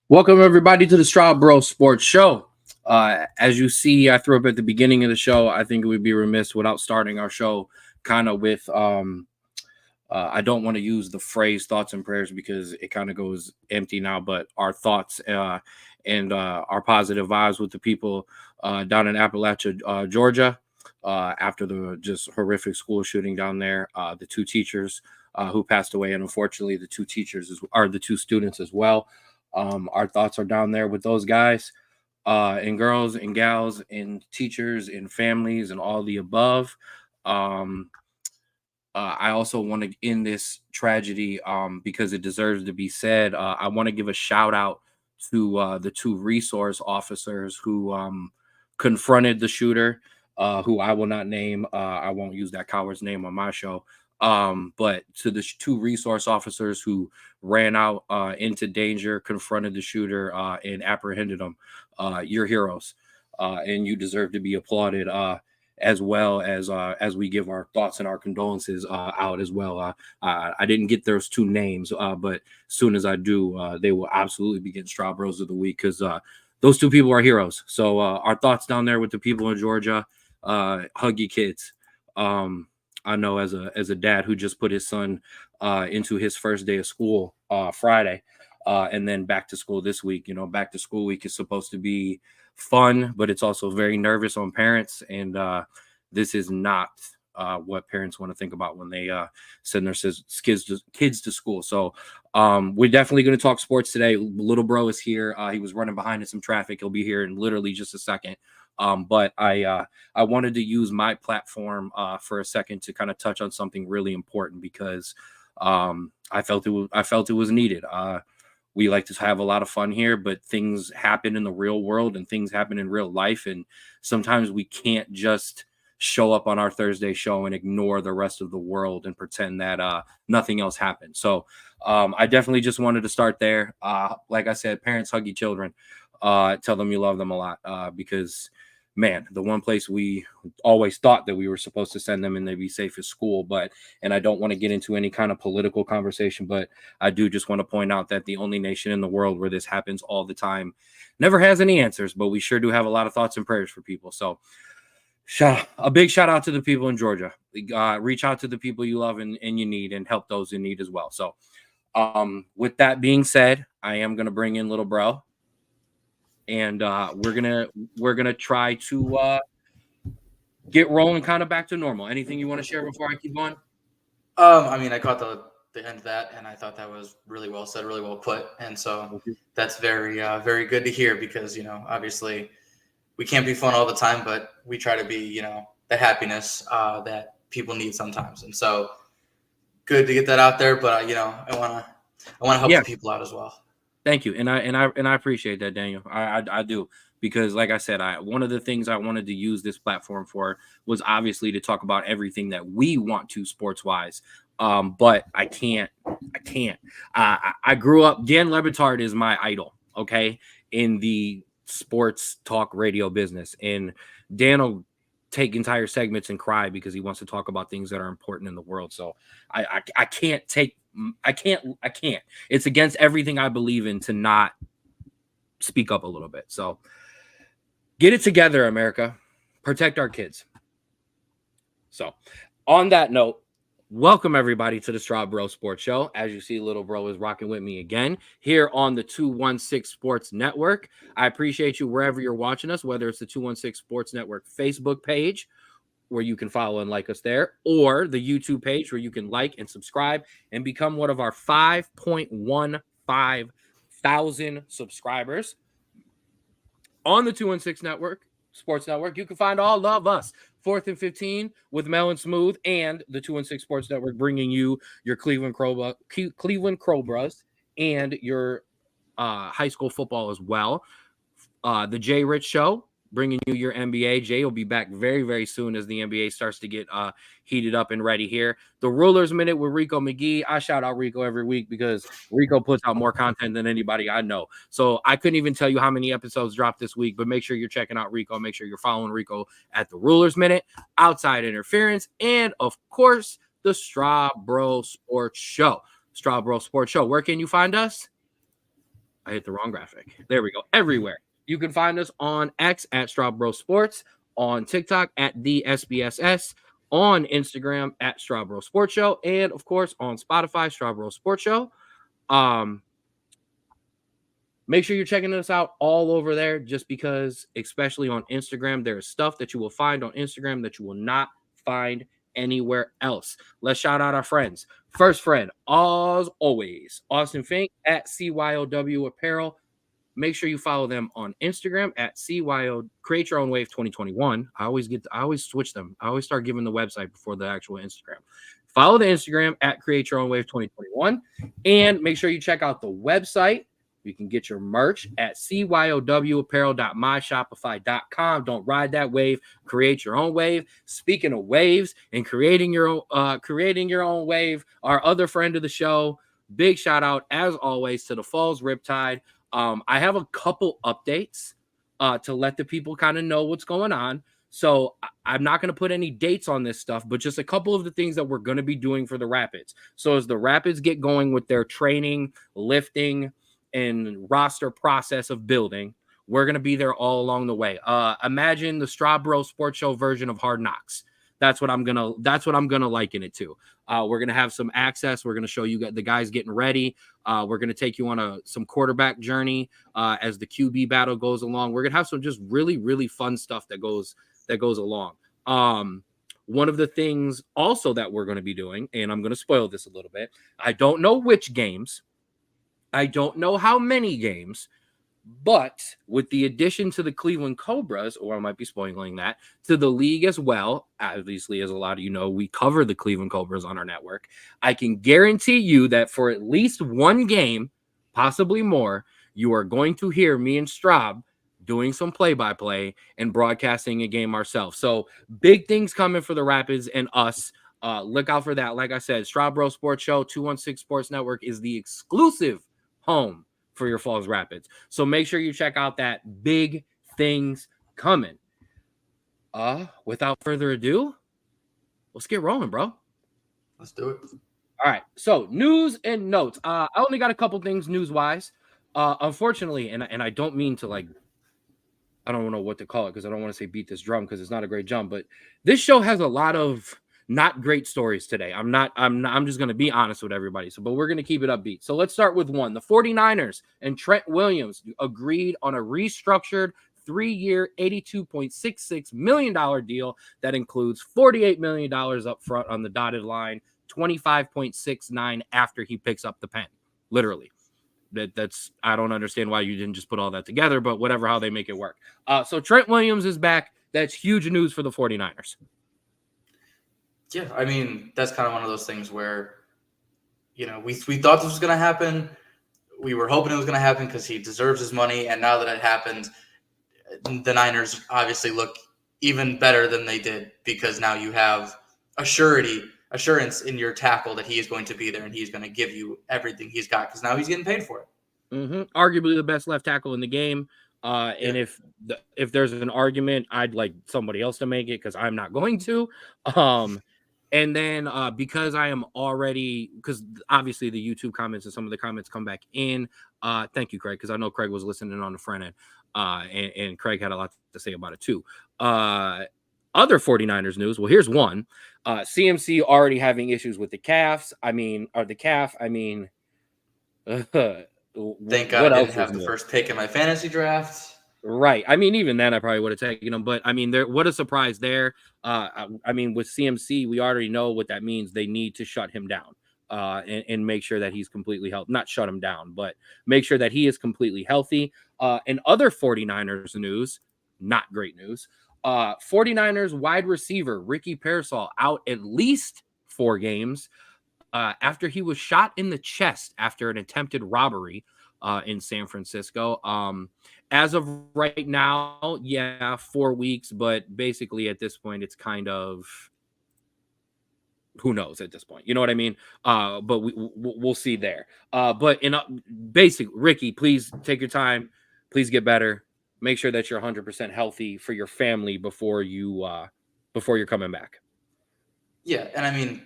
Welcome everybody to the Straub Sports Show. As you see, I threw up at the beginning of the show. I think it would be remiss without starting our show kind of with I don't want to use the phrase thoughts and prayers because it kind of goes empty now, but our thoughts and our positive vibes with the people down in Appalachia, Georgia, after the just horrific school shooting down there. The two teachers who passed away, and unfortunately, the two teachers are the two students as well. Our thoughts are down there with those guys and girls and gals and teachers and families and all the above. I also want to end this tragedy because it deserves to be said. I want to give a shout out to the two resource officers who confronted the shooter, who I will not name. I won't use that coward's name on my show. But to the two resource officers who ran out into danger, confronted the shooter, and apprehended him, you're heroes, and you deserve to be applauded. As well as we give our thoughts and our condolences out as well. I didn't get those two names, but as soon as I do, they will absolutely be getting Straub Bros of the Week because those two people are heroes. So our thoughts down there with the people in Georgia. Hug your kids. I know as a dad who just put his son into his first day of school Friday, and then back to school this week. You know, back to school week is supposed to be fun, but it's also very nervous on parents, and this is not what parents want to think about when they send their kids to school. So we're definitely going to talk sports today. Little bro is here. He was running behind in some traffic. He'll be here in literally just a second. But I wanted to use my platform for a second to kind of touch on something really important because I felt it was needed. We like to have a lot of fun here, but things happen in the real world and things happen in real life. And sometimes we can't just show up on our Thursday show and ignore the rest of the world and pretend that nothing else happened. So I definitely just wanted to start there. Like I said, parents, hug your children. Tell them you love them a lot because man, the one place we always thought that we were supposed to send them and they'd be safe is school. And I don't want to get into any kind of political conversation, but I do just want to point out that the only nation in the world where this happens all the time never has any answers, but we sure do have a lot of thoughts and prayers for people. So a big shout out to the people in Georgia. Reach out to the people you love and you need and help those in need as well. So with that being said, I am going to bring in little bro. And we're gonna try to get rolling kind of back to normal. Anything you want to share before I keep going? I mean, I caught the end of that, and I thought that was really well said, really well put, and so that's very very good to hear because obviously we can't be fun all the time, but we try to be the happiness that people need sometimes, and so good to get that out there. But I want to help the people out as well. Thank you, and I appreciate that, Daniel. I do because, like I said, one of the things I wanted to use this platform for was obviously to talk about everything that we want to sports wise. But I can't. I grew up. Dan Lebitard is my idol. Okay, in the sports talk radio business, and Dan will take entire segments and cry because he wants to talk about things that are important in the world. So I can't take. I can't. It's against everything I believe in to not speak up a little bit. So get it together, America. Protect our kids. So on that note, welcome everybody to the Straub Sports Show. As you see, little bro is rocking with me again here on the 216 Sports Network. I appreciate you wherever you're watching us, whether it's the 216 Sports Network Facebook page, where you can follow and like us there, or the YouTube page where you can like and subscribe and become one of our 5.15 thousand subscribers on the 216 Network, Sports Network. You can find all of us, 4th and 15 with Mel and Smooth, and the 216 Sports Network bringing you your Cleveland Cobras and your high school football as well. The Jay Rich Show, bringing you your NBA. Jay will be back very, very soon as the NBA starts to get heated up and ready here. The Rulers Minute with Rico McGee. I shout out Rico every week because Rico puts out more content than anybody I know. So I couldn't even tell you how many episodes dropped this week, but make sure you're checking out Rico. Make sure you're following Rico at the Rulers Minute, Outside Interference, and of course, the Straub Sports Show. Straub Sports Show. Where can you find us? I hit the wrong graphic. There we go. Everywhere. You can find us on X at Straub Sports, on TikTok at the SBSS, on Instagram at Straub Sports Show, and of course on Spotify, Straub Sports Show. Make sure you're checking us out all over there, just because, especially on Instagram, there is stuff that you will find on Instagram that you will not find anywhere else. Let's shout out our friends. First friend, as always, Austin Fink at CYOW Apparel. Make sure you follow them on Instagram at CYO Create Your Own Wave 2021. I always switch them. I always start giving the website before the actual Instagram. Follow the Instagram at Create Your Own Wave 2021, and make sure you check out the website. You can get your merch at cywapparel.myshopify.com. Don't ride that wave. Create your own wave. Speaking of waves and creating your own wave, our other friend of the show, big shout out as always to the Falls Riptide. I have a couple updates to let the people kind of know what's going on. So I'm not going to put any dates on this stuff, but just a couple of the things that we're going to be doing for the Rapids. So as the Rapids get going with their training, lifting, and roster process of building, we're going to be there all along the way. Imagine the Straub Sports Show version of Hard Knocks. That's what I'm gonna liken it to. We're gonna have some access. We're gonna show you the guys getting ready. We're gonna take you on some quarterback journey as the QB battle goes along. We're gonna have some just really, really fun stuff that goes along. One of the things also that we're going to be doing, and I'm going to spoil this a little bit. I don't know which games. I don't know how many games, but with the addition to the Cleveland Cobras, or I might be spoiling that, to the league as well, obviously, as a lot of you know, we cover the Cleveland Cobras on our network. I can guarantee you that for at least one game, possibly more, you are going to hear me and Straub doing some play-by-play and broadcasting a game ourselves. So big things coming for the Rapids and us. Look out for that. Like I said, Straub Sports Show, 216 Sports Network is the exclusive home for your Falls Rapids. So make sure you check out that. Big things coming. Without further ado, let's get rolling, bro. Let's do it. All right. So news and notes. I only got a couple things news-wise. Unfortunately, and I don't mean to I don't know what to call it because I don't want to say beat this drum because it's not a great jump, but this show has a lot of not great stories today. I'm just going to be honest with everybody. But we're going to keep it upbeat. So let's start with one. The 49ers and Trent Williams agreed on a restructured 3-year, $82.66 million deal that includes $48 million up front on the dotted line, 25.69 after he picks up the pen. Literally. That's I don't understand why you didn't just put all that together, but whatever, how they make it work. So Trent Williams is back. That's huge news for the 49ers. Yeah, I mean, that's kind of one of those things where, we thought this was going to happen. We were hoping it was going to happen because he deserves his money. And now that it happened, the Niners obviously look even better than they did because now you have assurance in your tackle that he is going to be there and he's going to give you everything he's got because now he's getting paid for it. Arguably the best left tackle in the game. And if there's an argument, I'd like somebody else to make it because I'm not going to. And then because I am already, because obviously the YouTube comments and some of the comments come back in. Thank you, Craig, because I know Craig was listening on the front end. And Craig had a lot to say about it too. Other 49ers news. Well, here's one. CMC already having issues with the calf. Thank God I didn't have the first pick in my fantasy draft. Right. I mean, even then I probably would have taken him, but I mean, what a surprise there. I mean, with CMC, we already know what that means. They need to shut him down and make sure that he's completely healthy. Not shut him down, but make sure that he is completely healthy. And other 49ers news, not great news. 49ers wide receiver Ricky Pearsall out at least 4 games after he was shot in the chest after an attempted robbery in San Francisco. As of right now, 4 weeks, but basically at this point, it's kind of who knows at this point. You know what I mean? But we'll see there. But in basic, Ricky, please take your time. Please get better. Make sure that you're 100% healthy for your family before you're coming back. Yeah, and I mean,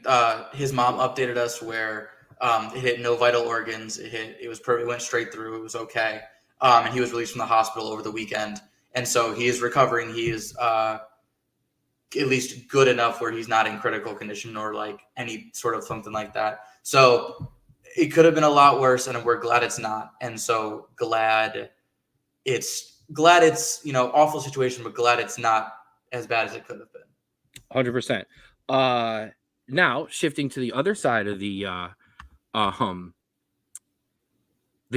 his mom updated us where It hit no vital organs. It was perfect. It went straight through. It was okay. And he was released from the hospital over the weekend. And so he is recovering. He is at least good enough where he's not in critical condition or like any sort of something like that. So it could have been a lot worse, and we're glad it's not. And so glad it's awful situation, but glad it's not as bad as it could have been. 100%. Now shifting to the other side of the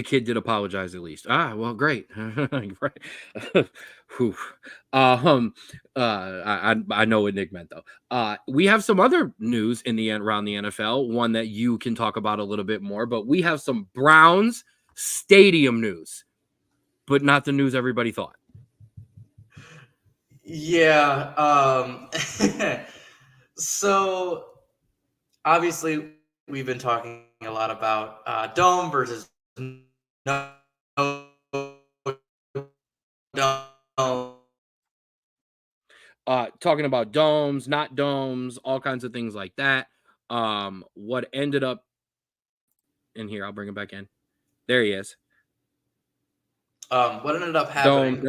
kid did apologize at least. Well, great. Right. Whew. I know what Nick meant though. We have some other news in the end around the NFL, one that you can talk about a little bit more, but we have some Browns stadium news, but not the news everybody thought. Yeah. So obviously we've been talking a lot about dome versus no dome. Talking about domes, not domes, all kinds of things like that. What ended up in here, I'll bring him back in. There he is. What ended up happening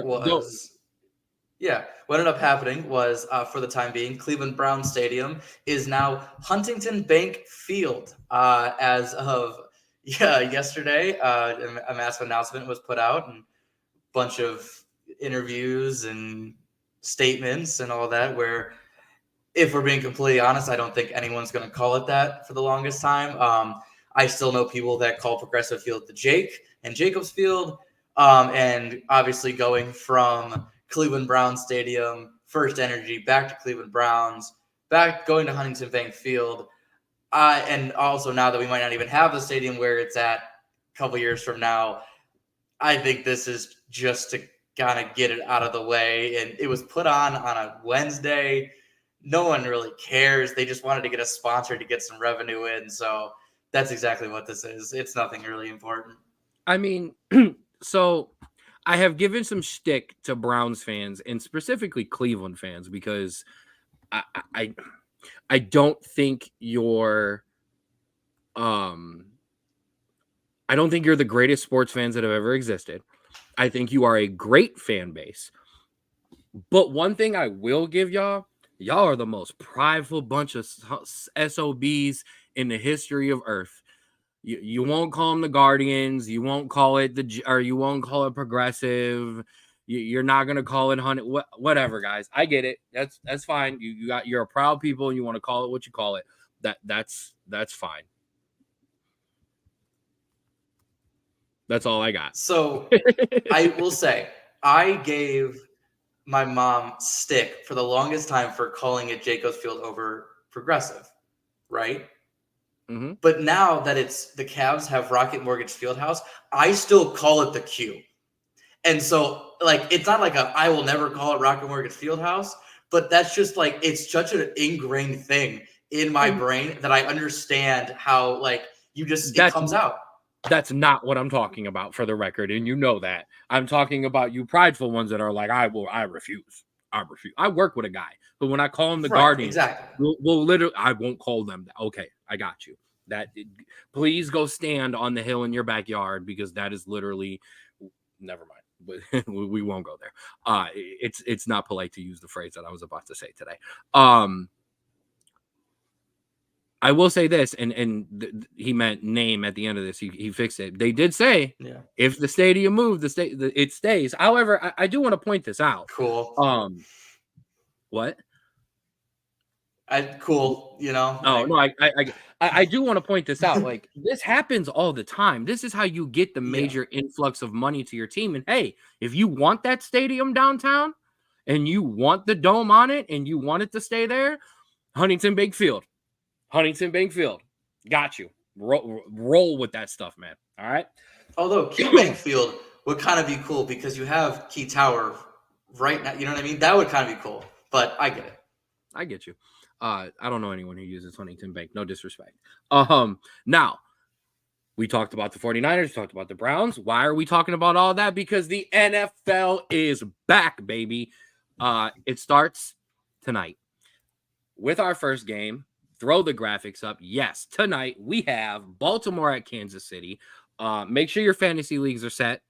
was for the time being, Cleveland Brown Stadium is now Huntington Bank Field. As of yesterday, a massive announcement was put out, and a bunch of interviews and statements and all that, where, if we're being completely honest, I don't think anyone's going to call it that for the longest time. I still know people that call Progressive Field the Jake and Jacobs Field. And obviously going from Cleveland Browns Stadium, First Energy, back to Cleveland Browns, back going to Huntington Bank Field. And also now that we might not even have the stadium where it's at a couple years from now, I think this is just to kind of get it out of the way. And it was put on a Wednesday. No one really cares. They just wanted to get a sponsor to get some revenue in. So that's exactly what this is. It's nothing really important. I mean, so I have given some shtick to Browns fans and specifically Cleveland fans because I don't think you're I don't think you're the greatest sports fans that have ever existed. I think you are a great fan base. But one thing I will give y'all are the most prideful bunch of SOBs in the history of Earth. You won't call them the Guardians. You won't call it you won't call it Progressive. You're not gonna call it whatever, guys. I get it. That's fine. You're a proud people and you want to call it what you call it. That's fine. That's all I got. So I will say I gave my mom stick for the longest time for calling it Jacobs Field over Progressive, right? Mm-hmm. But now that it's the Cavs have Rocket Mortgage Fieldhouse, I still call it the Q. And so, like, it's not like I will never call it Rocket Mortgage Fieldhouse, but that's just like, it's such an ingrained thing in my brain that I understand how, like, it comes out. That's not what I'm talking about, for the record, and you know that. I'm talking about you prideful ones that are like, I refuse. I work with a guy, but when I call him the Guardian, exactly. we'll literally, I won't call them that. Okay, I got you. Please go stand on the hill in your backyard, because that is literally, never mind. But we won't go there. It's not polite to use the phrase that I was about to say today. I will say this, and he meant name at the end of this. He fixed it. They did say, if the stadium moves, it stays. However, I do want to point this out. Cool. What? Cool. You know. No. I do want to point this out. Like, this happens all the time. This is how you get the major influx of money to your team. And hey, if you want that stadium downtown, and you want the dome on it, and you want it to stay there, Huntington Bank Field. Got you. Roll with that stuff, man. All right. Although Key Bank Field would kind of be cool because you have Key Tower right now. You know what I mean? That would kind of be cool. But I get it. I get you. I don't know anyone who uses Huntington Bank. No disrespect. Now, we talked about the 49ers, talked about the Browns. Why are we talking about all that? Because the NFL is back, baby. It starts tonight with our first game, throw the graphics up. Yes, tonight we have Baltimore at Kansas City. Make sure your fantasy leagues are set.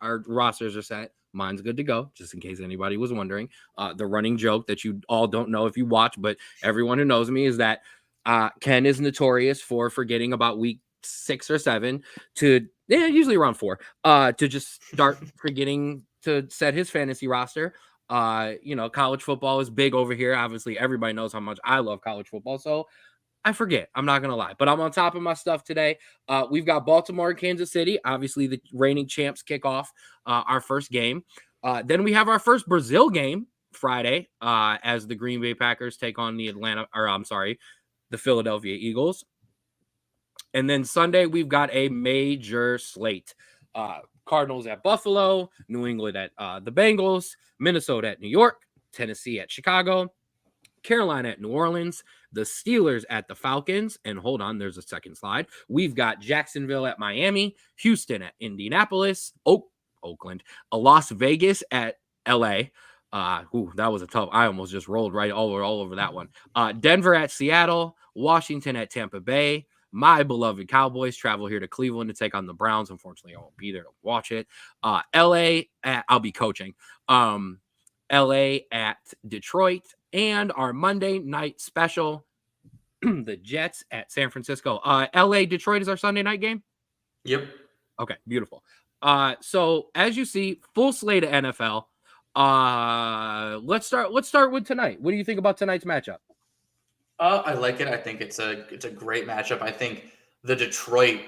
Our rosters are set. Mine's good to go, just in case anybody was wondering. The running joke that you all don't know if you watch, but everyone who knows me is that Ken is notorious for forgetting about week 6 or 7 to usually around 4 to just start forgetting to set his fantasy roster. College football is big over here. Obviously, everybody knows how much I love college football, so I forget. I'm not gonna lie, but I'm on top of my stuff today. We've got Baltimore and Kansas City. Obviously, the reigning champs kick off our first game. Then we have our first Brazil game Friday as the Green Bay Packers take on the Philadelphia Eagles. And then Sunday, we've got a major slate. Cardinals at Buffalo, New England at the Bengals, Minnesota at New York, Tennessee at Chicago, Carolina at New Orleans, the Steelers at the Falcons, and hold on, there's a second slide. We've got Jacksonville at Miami, Houston at Indianapolis, Oakland, Las Vegas at LA. That was a tough. I almost just rolled right all over that one. Denver at Seattle, Washington at Tampa Bay. My beloved Cowboys travel here to Cleveland to take on the Browns. Unfortunately, I won't be there to watch it. I'll be coaching. LA at Detroit, and our Monday night special, the Jets at San Francisco. LA Detroit is our Sunday night game. Yep. Okay, beautiful. So as you see, full slate of NFL. Let's start with tonight. What do you think about tonight's matchup? I like it. I think it's a great matchup. I think the Detroit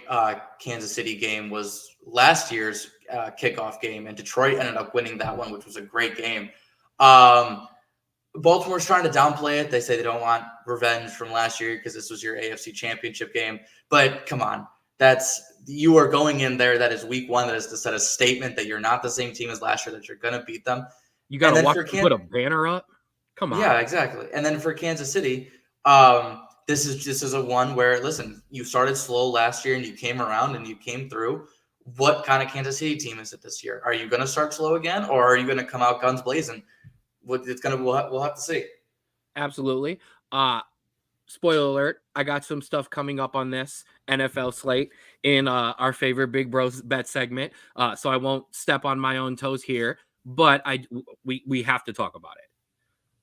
Kansas City game was last year's kickoff game, and Detroit ended up winning that one, which was a great game. Baltimore's trying to downplay it. They say they don't want revenge from last year because this was your AFC Championship game. But come on, you are going in there. That is week 1. That is to set a statement that you're not the same team as last year. That you're going to beat them. You got to watch them put a banner up. Come on. Yeah, exactly. And then for Kansas City. This is a one where, listen, you started slow last year and you came around and you came through. What kind of Kansas City team is it this year? Are you going to start slow again, or are you going to come out guns blazing? We'll have to see. Absolutely. Spoiler alert, I got some stuff coming up on this NFL slate in our favorite Big Bros Bet segment. So I won't step on my own toes here, but we have to talk about it.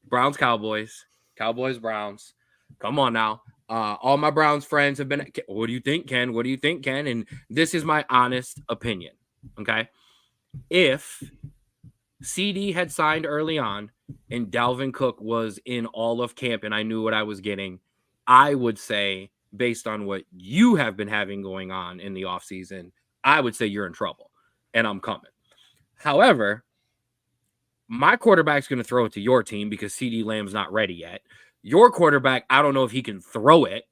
Browns, Cowboys, Browns. Come on now. All my Browns friends have been, what do you think, Ken? What do you think, Ken? And this is my honest opinion, okay? If CD had signed early on and Dalvin Cook was in all of camp and I knew what I was getting, I would say, based on what you have been having going on in the offseason, I would say you're in trouble, and I'm coming. However, my quarterback's going to throw it to your team because CD Lamb's not ready yet. Your quarterback, I don't know if he can throw it.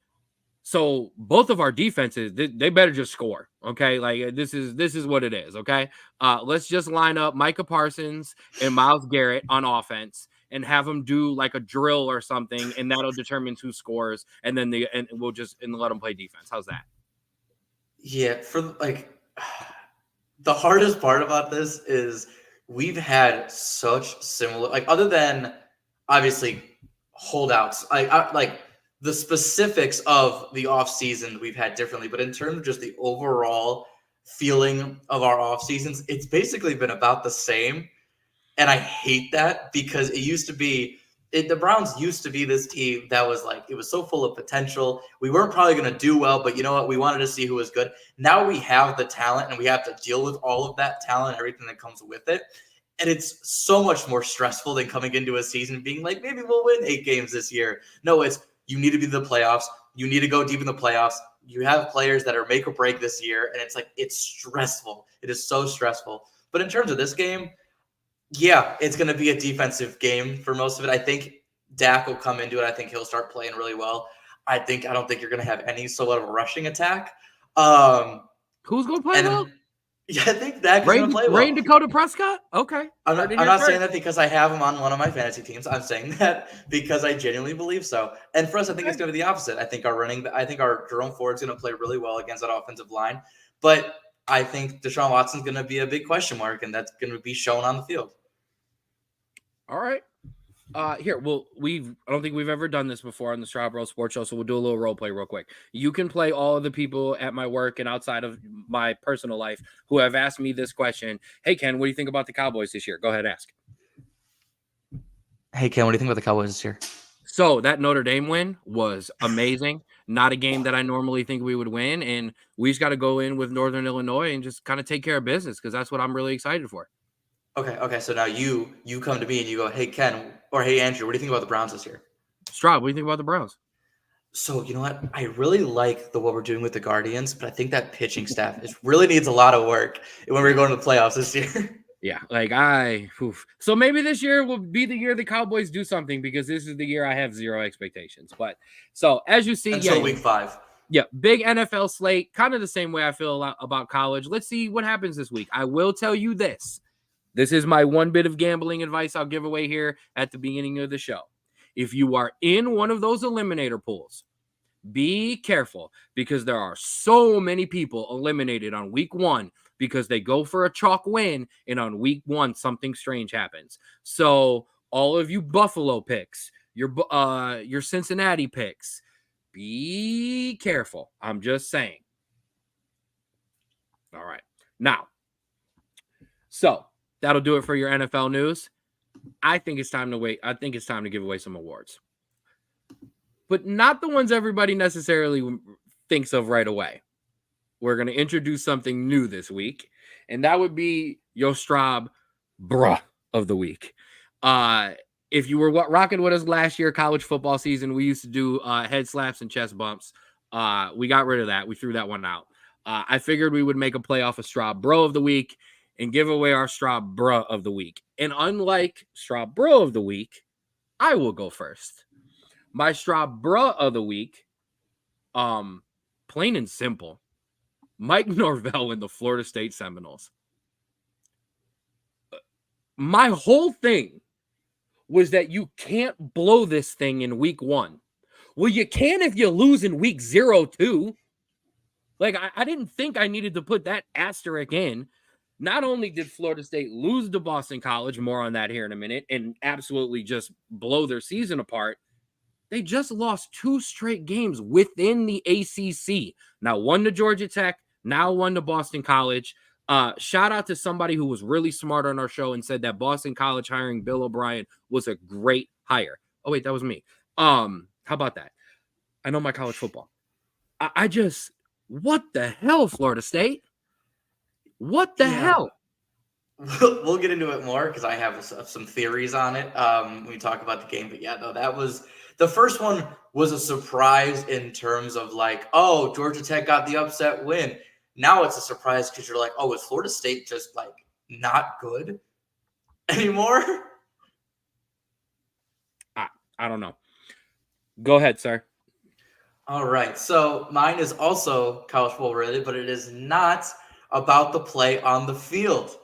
So both of our defenses, they better just score. Okay. Like this is what it is. Okay. Let's just line up Micah Parsons and Myles Garrett on offense and have them do like a drill or something. And that'll determine who scores. And then we'll just let them play defense. How's that? Yeah. For like the hardest part about this is we've had such similar, like other than obviously holdouts, like the specifics of the off season we've had differently, but in terms of just the overall feeling of our off seasons, it's basically been about the same. And I hate that because it used to be, the Browns used to be this team that was like, it was so full of potential. We weren't probably going to do well, but you know what? We wanted to see who was good. Now we have the talent and we have to deal with all of that talent, everything that comes with it. And it's so much more stressful than coming into a season being like, maybe we'll win 8 games this year. No, it's you need to be in the playoffs. You need to go deep in the playoffs. You have players that are make or break this year. And it's like, it's stressful. It is so stressful. But in terms of this game, yeah, it's going to be a defensive game for most of it. I think Dak will come into it. I think he'll start playing really well. I don't think you're going to have any sort of a rushing attack. Who's going to play well? Yeah, I think Dak is going to play well. Rain Dakota Prescott? Okay. I'm not saying that because I have him on one of my fantasy teams. I'm saying that because I genuinely believe so. And for us, I think it's going to be the opposite. I think our Jerome Ford's going to play really well against that offensive line. But I think Deshaun Watson's going to be a big question mark, and that's going to be shown on the field. All right. Here, well, I don't think we've ever done this before on the Straub Sports Show, so we'll do a little role play real quick. You can play all of the people at my work and outside of my personal life who have asked me this question. Hey, Ken, what do you think about the Cowboys this year? Go ahead, ask. Hey, Ken, what do you think about the Cowboys this year? So that Notre Dame win was amazing. Not a game that I normally think we would win, and we just got to go in with Northern Illinois and just kind of take care of business because that's what I'm really excited for. Okay. So now you come to me and you go, hey, Ken, or hey, Andrew, what do you think about the Browns this year? Straub, what do you think about the Browns? So you know what? I really like what we're doing with the Guardians, but I think that pitching staff really needs a lot of work when we're going to the playoffs this year. Yeah, so maybe this year will be the year the Cowboys do something because this is the year I have zero expectations. But so as you see, until week 5. Yeah, big NFL slate, kind of the same way I feel about college. Let's see what happens this week. I will tell you this. This is my one bit of gambling advice I'll give away here at the beginning of the show. If you are in one of those eliminator pools, be careful because there are so many people eliminated on week 1 because they go for a chalk win and on week 1 something strange happens. So all of you Buffalo picks, your Cincinnati picks, be careful. I'm just saying. All right. Now, so that'll do it for your NFL news. I think it's time to wait. I think it's time to give away some awards. But not the ones everybody necessarily thinks of right away. We're going to introduce something new this week, and that would be your Straub Bruh of the Week. If you were rocking with us last year, college football season, we used to do head slaps and chest bumps. We got rid of that. We threw that one out. I figured we would make a playoff of Straub Bro of the Week and give away our Straub Bruh of the Week. And unlike Straub Bro of the Week, I will go first. My Straub Bruh of the Week, plain and simple, Mike Norvell and the Florida State Seminoles. My whole thing was that you can't blow this thing in week 1. Well, you can if you lose in week 0 too. Like, I didn't think I needed to put that asterisk in. Not only did Florida State lose to Boston College, more on that here in a minute, and absolutely just blow their season apart, they just lost 2 straight games within the ACC. Now, one to Georgia Tech, now one to Boston College. Shout out to somebody who was really smart on our show and said that Boston College hiring Bill O'Brien was a great hire. Oh, wait, that was me. How about that? I know my college football. I just, what the hell, Florida State? What the hell? We'll get into it more because I have some theories on it when we talk about the game. But yeah, no, that was the first one was a surprise in terms of like, oh, Georgia Tech got the upset win. Now it's a surprise because you're like, oh, is Florida State just like not good anymore? I don't know. Go ahead, sir. All right. So mine is also college football related, but it is not about the play on the field.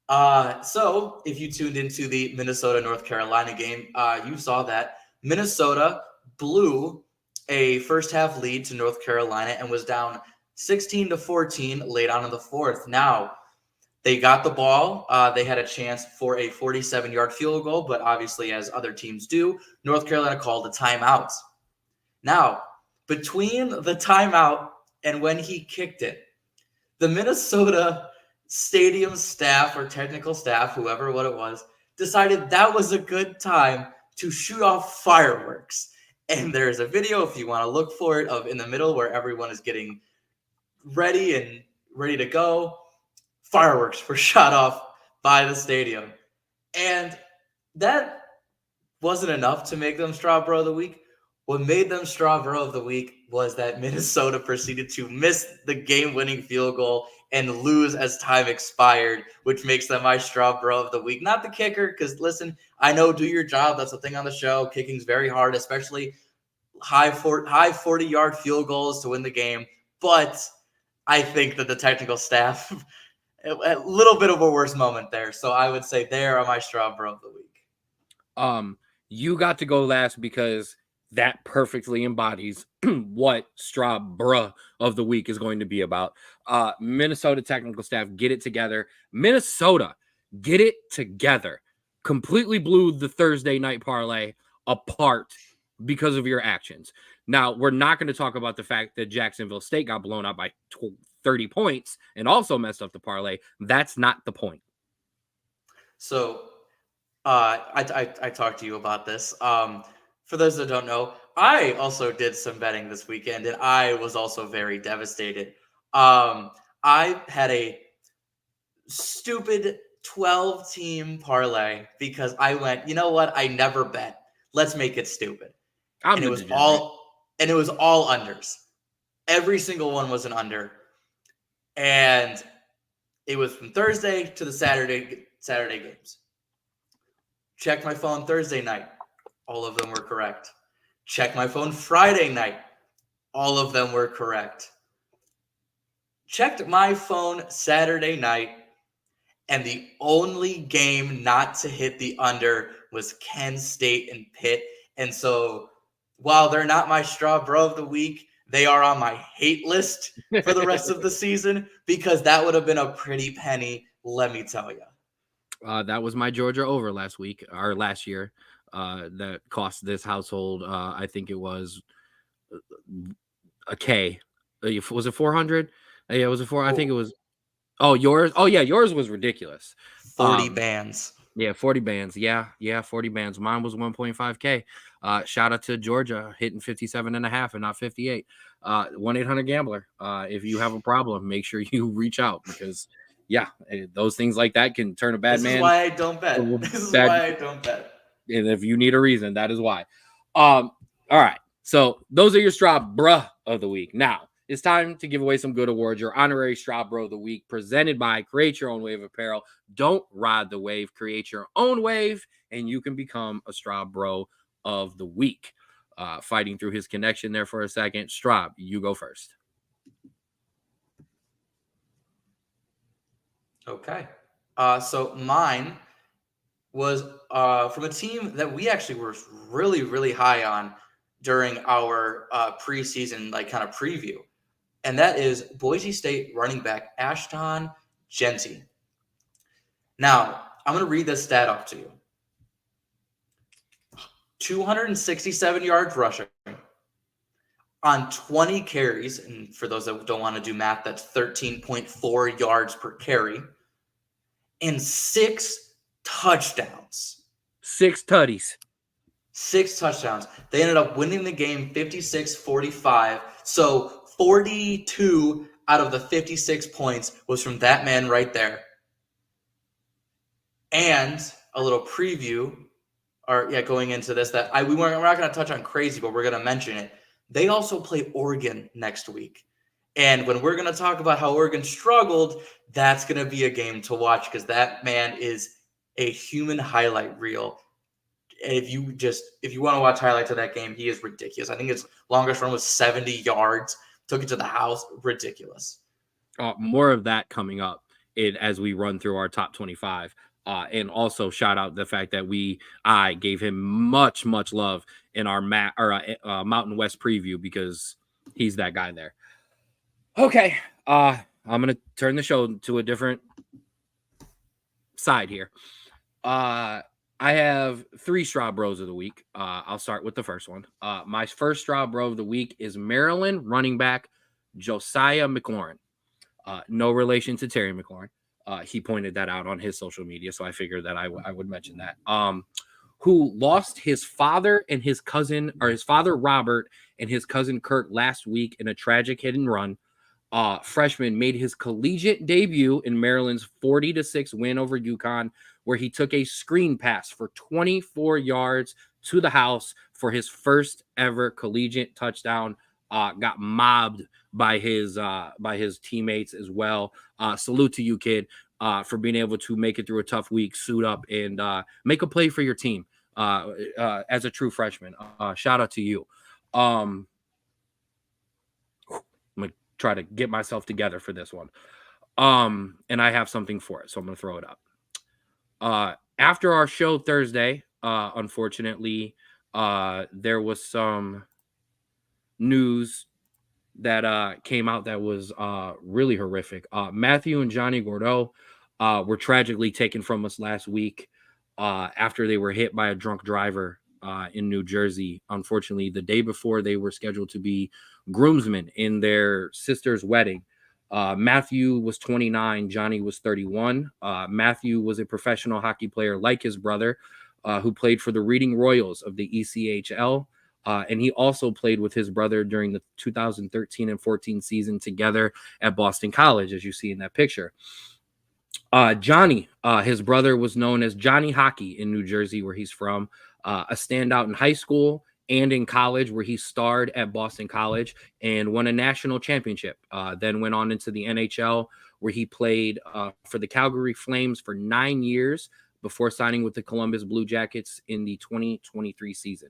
So if you tuned into the Minnesota-North Carolina game, you saw that Minnesota blew a first half lead to North Carolina and was down 16-14 late on in the 4th. Now, they got the ball. They had a chance for a 47-yard field goal, but obviously, as other teams do, North Carolina called a timeout. Now, between the timeout and when he kicked it, the Minnesota stadium staff or technical staff, whoever what it was, decided that was a good time to shoot off fireworks. And there's a video, if you want to look for it, of in the middle where everyone is getting ready to go. Fireworks were shot off by the stadium. And that wasn't enough to make them Straub Bro of the Week. What made them Straub Bro of the Week was that Minnesota proceeded to miss the game-winning field goal and lose as time expired, which makes them my Straub Bro of the Week. Not the kicker, because listen, I know do your job. That's the thing on the show. Kicking's very hard, especially high 40-yard field goals to win the game. But I think that the technical staff, a little bit of a worse moment there. So I would say there are my Straub Bro of the Week. You got to go last because that perfectly embodies what Straub Bruh of the Week is going to be about. Minnesota technical staff, get it together. Minnesota, get it together. completely blew the Thursday night parlay apart because of your actions. Now, we're not going to talk about the fact that Jacksonville State got blown out by 30 points and also messed up the parlay. That's not the point. So I talked to you about this. For those that don't know, I also did some betting this weekend, and I was also very devastated. I had a stupid 12-team parlay because I went, you know what? I never bet. Let's make it stupid. I'm And the it was degenerate. all unders. Every single one was an under. And it was from Thursday to the Saturday games. Check my phone Thursday night. All of them were correct. Check my phone Friday night. All of them were correct. Checked my phone Saturday night, and the only game not to hit the under was Kent State and Pitt. And so while they're not my straw bro of the week, they are on my hate list for the rest of the season because that would have been a pretty penny, let me tell you. That was my Georgia over last year. That cost this household, I think it was a K. Was it 400? Yeah, it was a 4. I think it was. Oh, yours. Oh, yeah, yours was ridiculous. 40 bands. Yeah, 40 bands. Yeah, 40 bands. Mine was 1.5K. Shout out to Georgia hitting 57.5 and not 58. 1-800-GAMBLER. If you have a problem, make sure you reach out because, yeah, those things like that can turn a bad man. This is why I don't bet. This is why I don't bet. And if you need a reason, that is why. All right. So those are your Straub bruh of the week. Now, it's time to give away some good awards. Your honorary Straub Bro of the Week, presented by Create Your Own Wave Apparel. Don't ride the wave. Create your own wave, and you can become a Straub Bro of the Week. Fighting through his connection there for a second. Straub, you go first. Okay. So mine was from a team that we actually were really, really high on during our preseason, like kind of preview. And that is Boise State running back Ashton Jeanty. Now, I'm going to read this stat off to you. 267 yards rushing on 20 carries. And for those that don't want to do math, that's 13.4 yards per carry. And 6 touchdowns. 6 tutties. 6 touchdowns. They ended up winning the game 56-45. So 42 out of the 56 points was from that man right there. And a little preview, going into this, that we're not going to touch on crazy, but we're going to mention it. They also play Oregon next week. And when we're going to talk about how Oregon struggled, that's going to be a game to watch because that man is a human highlight reel. If you want to watch highlights of that game, he is ridiculous. I think his longest run was 70 yards. Took it to the house. Ridiculous. More of that coming up as we run through our top 25. And also shout out the fact that I gave him much, much love in our Mountain West preview because he's that guy there. Okay. I'm going to turn the show to a different side here. I have 3 Straub Bros of the week. I'll start with the first one. My first Straub Bro of the week is Maryland running back Josiah McLaurin. No relation to Terry McLaurin. He pointed that out on his social media, so I figured that I would mention that. Who lost his father and his cousin, or his father Robert and his cousin Kurt last week in a tragic hit and run. Freshman made his collegiate debut in Maryland's 40-6 win over UConn, where he took a screen pass for 24 yards to the house for his first ever collegiate touchdown. Got mobbed by his teammates as well. Salute to you, kid, for being able to make it through a tough week, suit up, and make a play for your team as a true freshman. Shout out to you. I'm going to try to get myself together for this one. And I have something for it, so I'm going to throw it up. After our show Thursday, unfortunately, there was some news that came out that was really horrific. Matthew and Johnny Gordeau were tragically taken from us last week. after they were hit by a drunk driver in New Jersey. Unfortunately, the day before they were scheduled to be groomsmen in their sister's wedding. Matthew was 29, Johnny was 31. Matthew was a professional hockey player like his brother, who played for the Reading Royals of the ECHL. And he also played with his brother during the 2013 and 14 season together at Boston College, as you see in that picture. Johnny, his brother, was known as Johnny Hockey in New Jersey, where he's from, a standout in high school and in college, where he starred at Boston College and won a national championship. Then went on into the NHL, where he played for the Calgary Flames for 9 years before signing with the Columbus Blue Jackets in the 2023 season.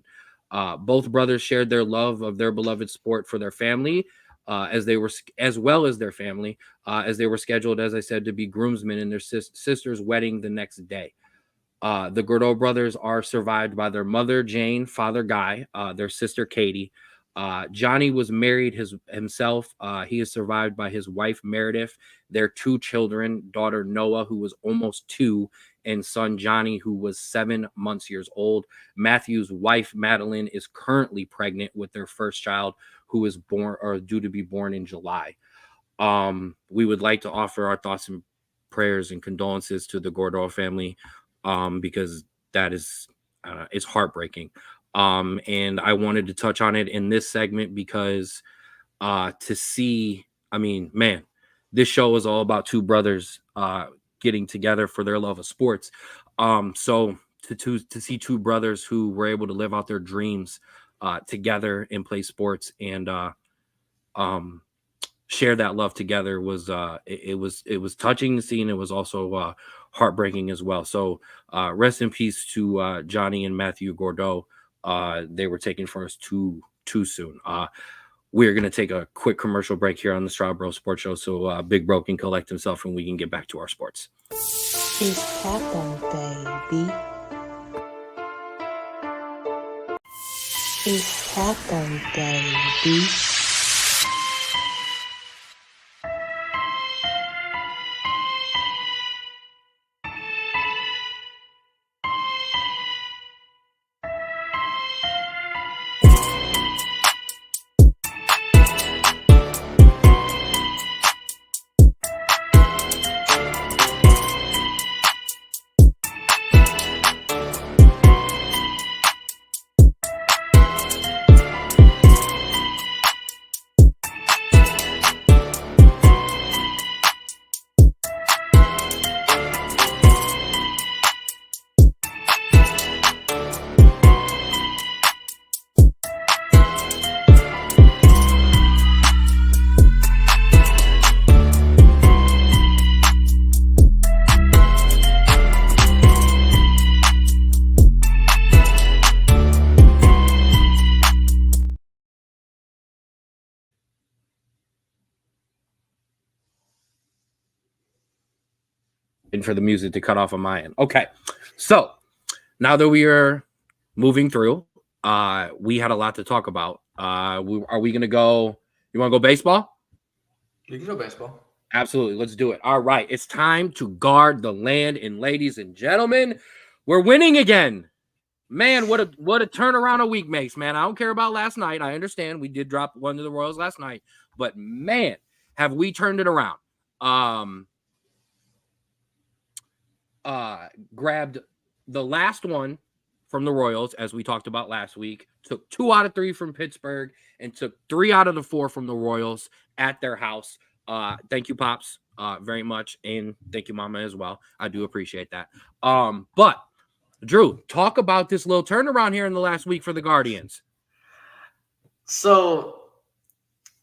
Both brothers shared their love of their beloved sport for their family, as well as their family, as they were scheduled, as I said, to be groomsmen in their sister's wedding the next day. The Gordeau brothers are survived by their mother, Jane, father, Guy, their sister, Katie. Johnny was married himself. He is survived by his wife, Meredith, their 2 children, daughter, Noah, who was almost 2, and son, Johnny, who was 7 months old. Matthew's wife, Madeline, is currently pregnant with their first child, who is born or due to be born in July. We would like to offer our thoughts and prayers and condolences to the Gordeau family, because that is it's heartbreaking. And I wanted to touch on it in this segment because to see, I mean, man, this show is all about 2 brothers getting together for their love of sports. So to see 2 brothers who were able to live out their dreams together and play sports and share that love together was it was touching to see, and it was also heartbreaking as well. So rest in peace to Johnny and Matthew Gordeau. They were taken from us too soon. We're going to take a quick commercial break here on the Straub Sports Show, so Big Bro can collect himself and we can get back to our sports. It's Captain Baby. It's Captain Baby. And for the music to cut off on my end. Okay, so now that we are moving through, we had a lot to talk about. Are we going to go? You want to go baseball? You can go baseball. Absolutely. Let's do it. All right. It's time to guard the land. And ladies and gentlemen, we're winning again. Man, what a turnaround a week makes, man. I don't care about last night. I understand we did drop one to the Royals last night, but man, have we turned it around. Grabbed the last one from the Royals, as we talked about last week, took 2 out of 3 from Pittsburgh, and took 3 out of the 4 from the Royals at their house. Thank you, Pops, very much, and thank you, Mama, as well. I do appreciate that. But Drew, talk about this little turnaround here in the last week for the Guardians. So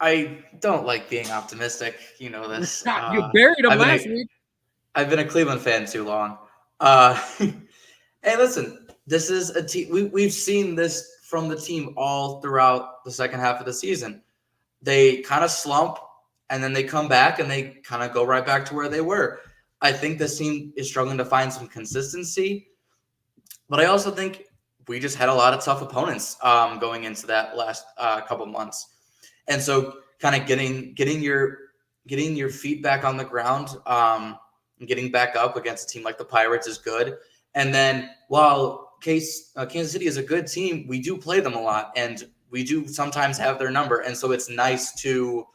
I don't like being optimistic. You know this. You buried him last week. I've been a Cleveland fan too long. Hey, listen, this is a team. We've seen this from the team all throughout the second half of the season. They kind of slump, and then they come back, and they kind of go right back to where they were. I think this team is struggling to find some consistency, but I also think we just had a lot of tough opponents going into that last couple months, and so kind of getting your feet back on the ground. Getting back up against a team like the Pirates is good. And then while Kansas City is a good team, we do play them a lot, and we do sometimes have their number. And so it's nice to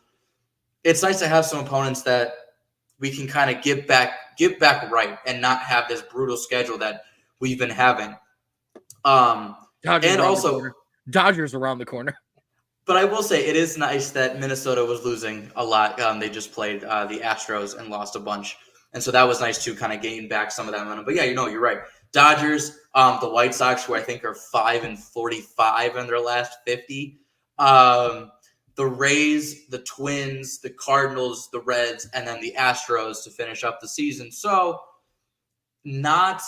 have some opponents that we can kind of get back right and not have this brutal schedule that we've been having. Dodgers around the corner. But I will say it is nice that Minnesota was losing a lot. They just played the Astros and lost a bunch. And so that was nice to kind of gain back some of that momentum. But yeah, you're right. Dodgers, the White Sox, who I think are 5-45 in their last 50. The Rays, the Twins, the Cardinals, the Reds, and then the Astros to finish up the season. So not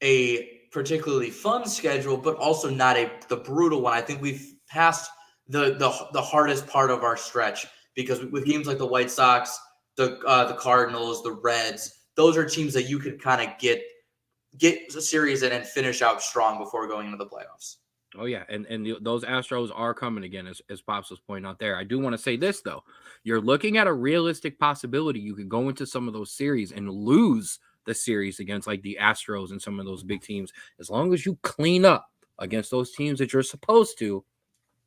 a particularly fun schedule, but also not the brutal one. I think we've passed the hardest part of our stretch, because with games like the White Sox, the Cardinals, the Reds, those are teams that you could kind of get a series in and finish out strong before going into the playoffs. Oh, yeah, and those Astros are coming again, as Pops was pointing out there. I do want to say this, though. You're looking at a realistic possibility. You could go into some of those series and lose the series against, like, the Astros and some of those big teams. As long as you clean up against those teams that you're supposed to,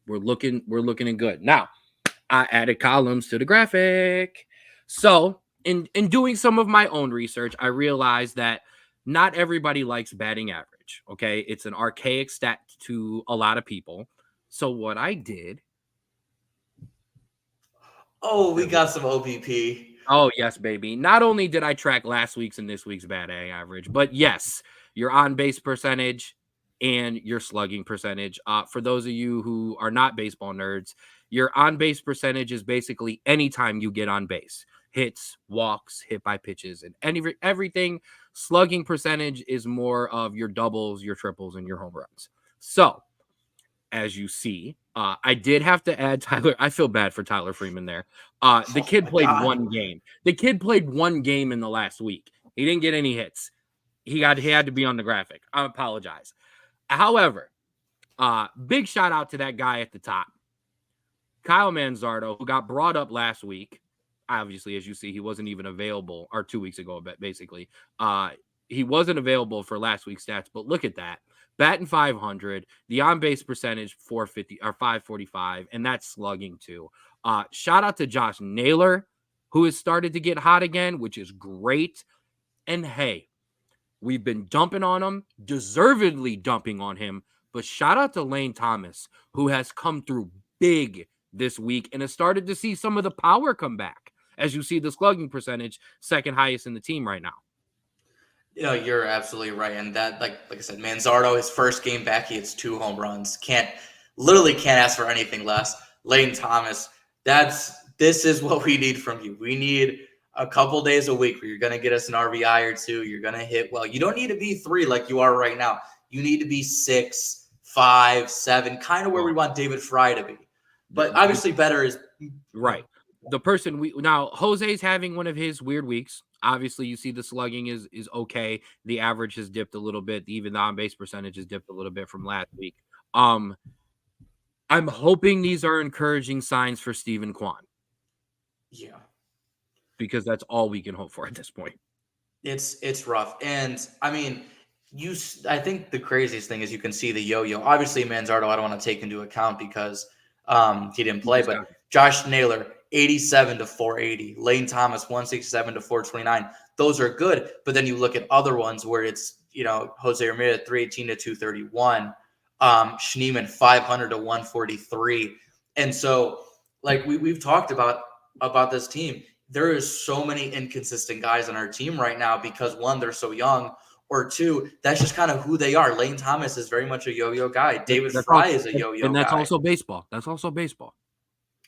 we're looking in good. Now, I added columns to the graphic. So, in doing some of my own research, I realized that not everybody likes batting average. Okay, it's an archaic stat to a lot of people. So what I did. Oh, we got some OBP. Oh, yes, baby. Not only did I track last week's and this week's batting average, but yes, your on-base percentage and your slugging percentage. For those of you who are not baseball nerds, your on-base percentage is basically anytime you get on base. Hits, walks, hit by pitches, and everything. Slugging percentage is more of your doubles, your triples, and your home runs. So, as you see, I did have to add Tyler. I feel bad for Tyler Freeman there. The kid played one game. The kid played one game in the last week. He didn't get any hits. He had to be on the graphic. I apologize. However, big shout out to that guy at the top, Kyle Manzardo, who got brought up last week. Obviously, as you see, he wasn't even available, or 2 weeks ago, basically. He wasn't available for last week's stats, but look at that. Batting 500, the on-base percentage 450 or 545, and that's slugging too. Shout out to Josh Naylor, who has started to get hot again, which is great. And hey, we've been dumping on him, deservedly dumping on him, but shout out to Lane Thomas, who has come through big this week and has started to see some of the power come back. As you see, the slugging percentage, second highest in the team right now. You're absolutely right. And that, like I said, Manzardo, his first game back, he hits 2 home runs. Can't ask for anything less. Lane Thomas, this is what we need from you. We need a couple days a week where you're going to get us an RBI or 2. You're going to hit well. You don't need to be 3 like you are right now. You need to be 6, 5, 7, kind of where we want David Fry to be. But obviously better is right. The person now Jose's having one of his weird weeks. Obviously, you see the slugging is okay. The average has dipped a little bit. Even the on-base percentage has dipped a little bit from last week. I'm hoping these are encouraging signs for Stephen Kwan. Yeah. Because that's all we can hope for at this point. It's rough. And I mean, I think the craziest thing is you can see the yo-yo. Obviously, Manzardo, I don't want to take into account because he didn't play, but Josh Naylor, 87 to 480. Lane Thomas, 167 to 429. Those are good. But then you look at other ones where it's, Jose Ramirez, 318 to 231. Schneemann, 500 to 143. And so, like we've talked about this team, there is so many inconsistent guys on our team right now because, one, they're so young, or 2, that's just kind of who they are. Lane Thomas is very much a yo-yo guy. David Fry is a yo-yo guy. And that's also baseball.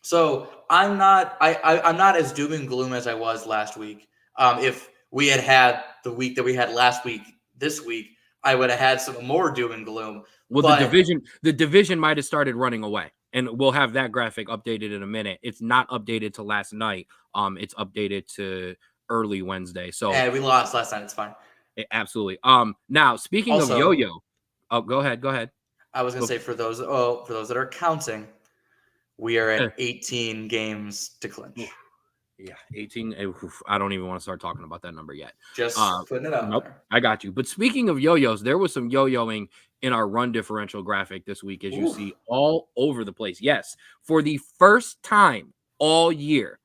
So I'm not as doom and gloom as I was last week. If we had the week that we had last week, this week, I would have had some more doom and gloom. Well, the division might have started running away, and we'll have that graphic updated in a minute. It's not updated to last night. It's updated to early Wednesday. So we lost last night. It's fine. Absolutely. Now speaking of yo-yo, go ahead. I was gonna say for those that are counting, we are at 18 games to clinch. Yeah, 18. I don't even want to start talking about that number yet. Just putting it out Nope, there. I got you. But speaking of yo-yos, there was some yo-yoing in our run differential graphic this week, as you Ooh. see all over the place. Yes, for the first time all year,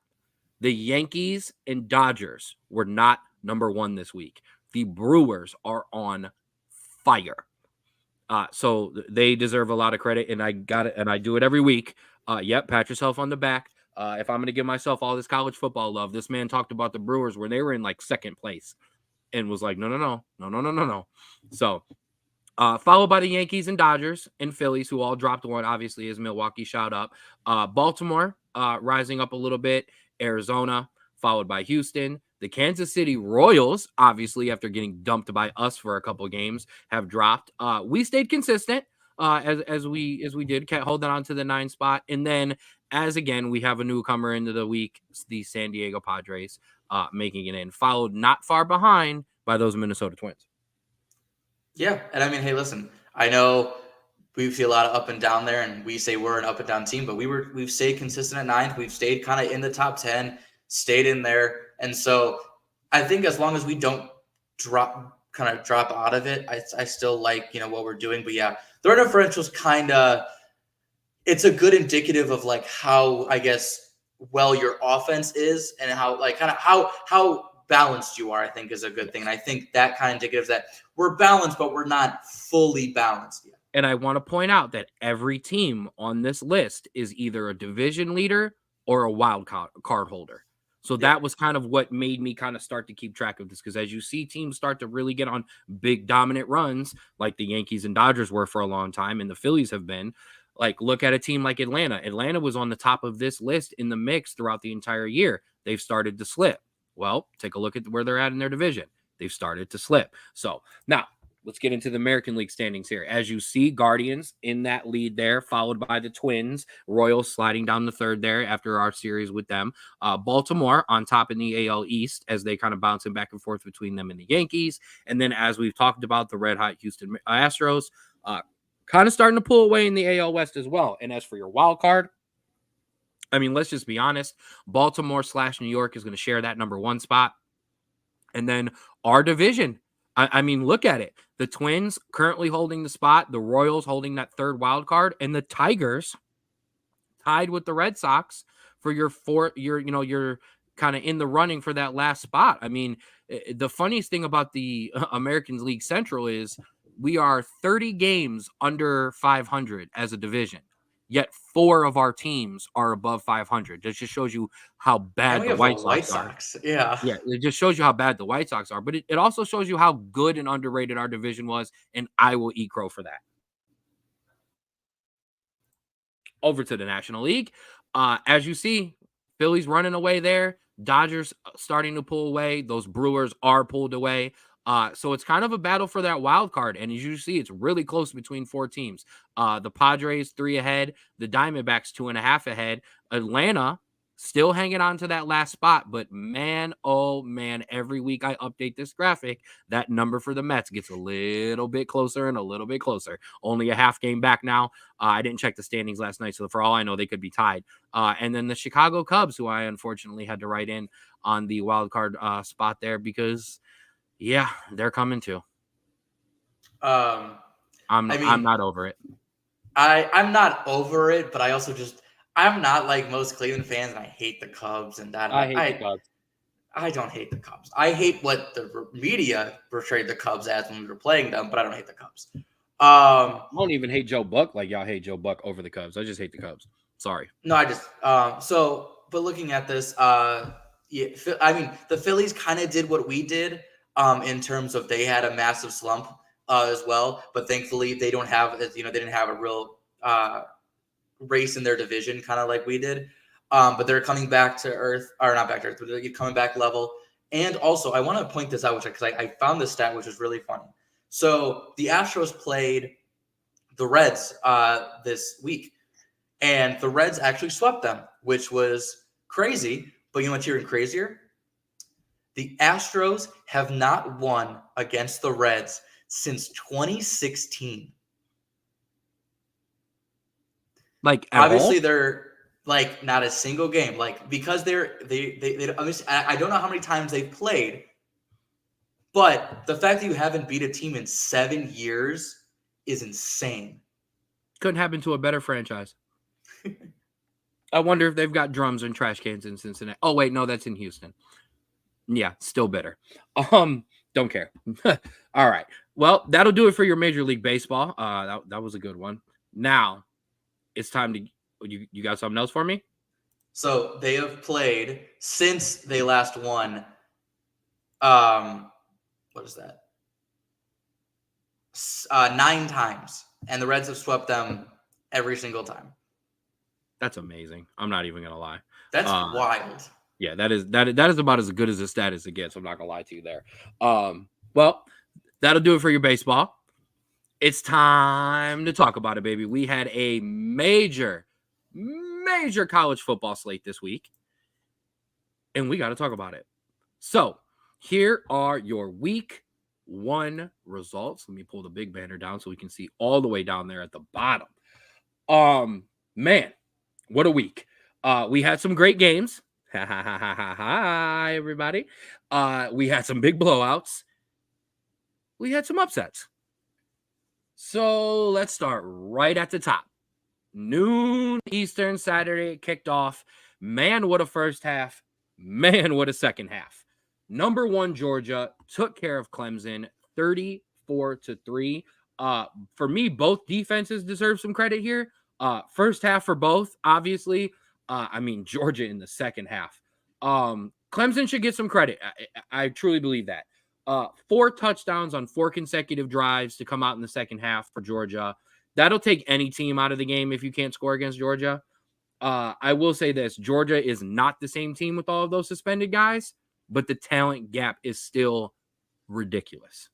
the Yankees and Dodgers were not number one this week. The Brewers are on fire. So they deserve a lot of credit, and I got it, and I do it every week. Yep, pat yourself on the back. If I'm going to give myself all this college football love, this man talked about the Brewers when they were in like second place and was like, no. So, followed by the Yankees and Dodgers and Phillies, who all dropped one, obviously, as Milwaukee shot up. Baltimore rising up a little bit. Arizona, followed by Houston. The Kansas City Royals, obviously, after getting dumped by us for a couple games, have dropped. We stayed consistent as we did, kept holding on to the 9 spot. And then, as again, we have a newcomer into the week, the San Diego Padres making it in, followed not far behind by those Minnesota Twins. Yeah, and I mean, hey, listen, I know we see a lot of up and down there, and we say we're an up and down team, but we've stayed consistent at 9th. We've stayed kind of in the top 10, stayed in there, and so I think as long as we don't drop out of it, I still like what we're doing. But yeah, the run differential's kind of it's a good indicative of like how I guess well your offense is and how like kind of how balanced you are. I think is a good thing, and I think that kind of indicative that we're balanced, but we're not fully balanced yet. And I want to point out that every team on this list is either a division leader or a wild card holder. So that was kind of what made me kind of start to keep track of this, because as you see teams start to really get on big dominant runs, like the Yankees and Dodgers were for a long time, and the Phillies have been, like look at a team like Atlanta. Atlanta was on the top of this list in the mix throughout the entire year. They've started to slip. Well, take a look at where they're at in their division. They've started to slip. So now let's get into the American League standings here. As you see, Guardians in that lead there, followed by the Twins. Royals sliding down the third there after our series with them. Baltimore on top in the AL East as they kind of bouncing back and forth between them and the Yankees. And then as we've talked about, the red hot Houston Astros kind of starting to pull away in the AL West as well. And as for your wild card, I mean, let's just be honest. Baltimore/New York is going to share that number 1 spot. And then our division, I mean, look at it. The Twins currently holding the spot, the Royals holding that third wild card, and the Tigers tied with the Red Sox for your kind of in the running for that last spot. I mean, the funniest thing about the American League Central is we are 30 games under 500 as a division. Yet 4 of our teams are above 500. That just shows you how bad the White Sox are. Yeah, it just shows you how bad the White Sox are. But it also shows you how good and underrated our division was, and I will eat crow for that. Over to the National League. As you see, Phillies running away there. Dodgers starting to pull away. Those Brewers are pulled away. So it's kind of a battle for that wild card. And as you see, it's really close between 4 teams. The Padres 3 ahead, the Diamondbacks 2.5 ahead. Atlanta still hanging on to that last spot. But man, oh man, every week I update this graphic, that number for the Mets gets a little bit closer and a little bit closer. Only a half game back now. I didn't check the standings last night, so for all I know, they could be tied. And then the Chicago Cubs, who I unfortunately had to write in on the wild card spot there because yeah, they're coming too. I'm not over it. I'm not over it, but I also I'm not like most Cleveland fans, and I hate the Cubs and that. I hate the Cubs. I don't hate the Cubs. I hate what the media portrayed the Cubs as when we were playing them, but I don't hate the Cubs. I don't even hate Joe Buck like y'all hate Joe Buck over the Cubs. I just hate the Cubs. Sorry. No, I just but looking at this, I mean, the Phillies kind of did what we did. In terms of they had a massive slump as well, but thankfully they didn't have a real race in their division, kind of like we did. But they're coming back to earth, or not back to earth, but they're coming back level. And also, I want to point this out, because I found this stat, which is really funny. So the Astros played the Reds this week, and the Reds actually swept them, which was crazy. But you know what's even crazier? The Astros have not won against the Reds since 2016. Like obviously they're Like, not a single game. Like, because they I don't know how many times they've played, but the fact that you haven't beat a team in 7 years is insane. Couldn't happen to a better franchise. I wonder if they've got drums and trash cans in Cincinnati. Oh, wait, no, that's in Houston. Yeah, still bitter. Don't care. All right. Well, that'll do it for your Major League Baseball. That was a good one. Now, it's time to you got something else for me? So they have played since they last won. What is that? 9 times, and the Reds have swept them every single time. That's amazing. I'm not even gonna lie. That's wild. Yeah, that is about as good as a stat as it gets. I'm not gonna lie to you there. Well, that'll do it for your baseball. It's time to talk about it, baby. We had a major college football slate this week, and we got to talk about it. So here are your week 1 results. Let me pull the big banner down so we can see all the way down there at the bottom. Man, what a week. We had some great games. Hi, everybody. We had some big blowouts. We had some upsets. So let's start right at the top. Noon Eastern Saturday, it kicked off. Man, what a first half. Man, what a second half. Number 1, Georgia took care of Clemson 34-3. For me, both defenses deserve some credit here. First half for both, obviously. Georgia in the second half. Clemson should get some credit. I truly believe that. 4 touchdowns on 4 consecutive drives to come out in the second half for Georgia. That'll take any team out of the game if you can't score against Georgia. I will say this. Georgia is not the same team with all of those suspended guys, but the talent gap is still ridiculous.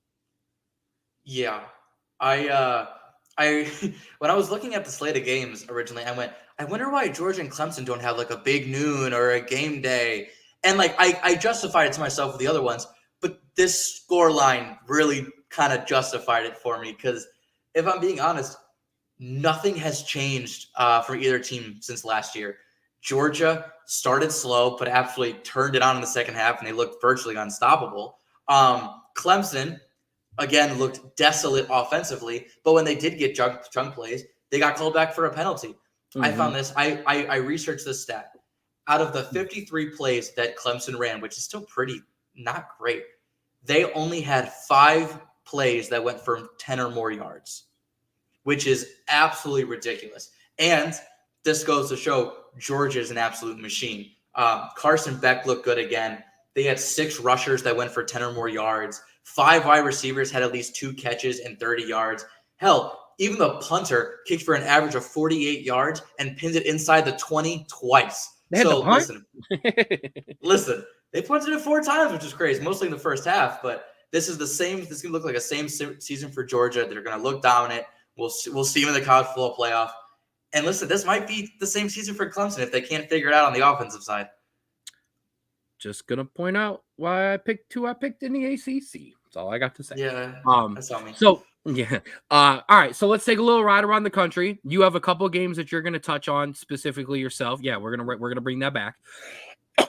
Yeah. I when I was looking at the slate of games originally, I wonder why Georgia and Clemson don't have like a big noon or a game day. And like I justified it to myself with the other ones, but this score line really kind of justified it for me because if I'm being honest, nothing has changed for either team since last year. Georgia started slow, but absolutely turned it on in the second half, and they looked virtually unstoppable. Clemson, again, looked desolate offensively, but when they did get chunk plays, they got called back for a penalty. Mm-hmm. I found this. I researched this stat. Out of the 53 plays that Clemson ran, which is still pretty not great, they only had 5 plays that went for 10 or more yards, which is absolutely ridiculous. And this goes to show Georgia is an absolute machine. Carson Beck looked good again. They had 6 rushers that went for 10 or more yards. 5 wide receivers had at least 2 catches and 30 yards. Hell, even the punter kicked for an average of 48 yards and pinned it inside the 20 twice. So listen, they punted it 4 times, which is crazy, mostly in the first half. But this is the same. This is going to look like a same season for Georgia. They're going to look dominant. We'll see them in the college football playoff. And listen, this might be the same season for Clemson if they can't figure it out on the offensive side. Just going to point out why I picked who I picked in the ACC. That's all I got to say. Yeah, that's on me. So, yeah. All right, so let's take a little ride around the country. You have a couple games that you're going to touch on specifically yourself. Yeah, we're going to bring that back.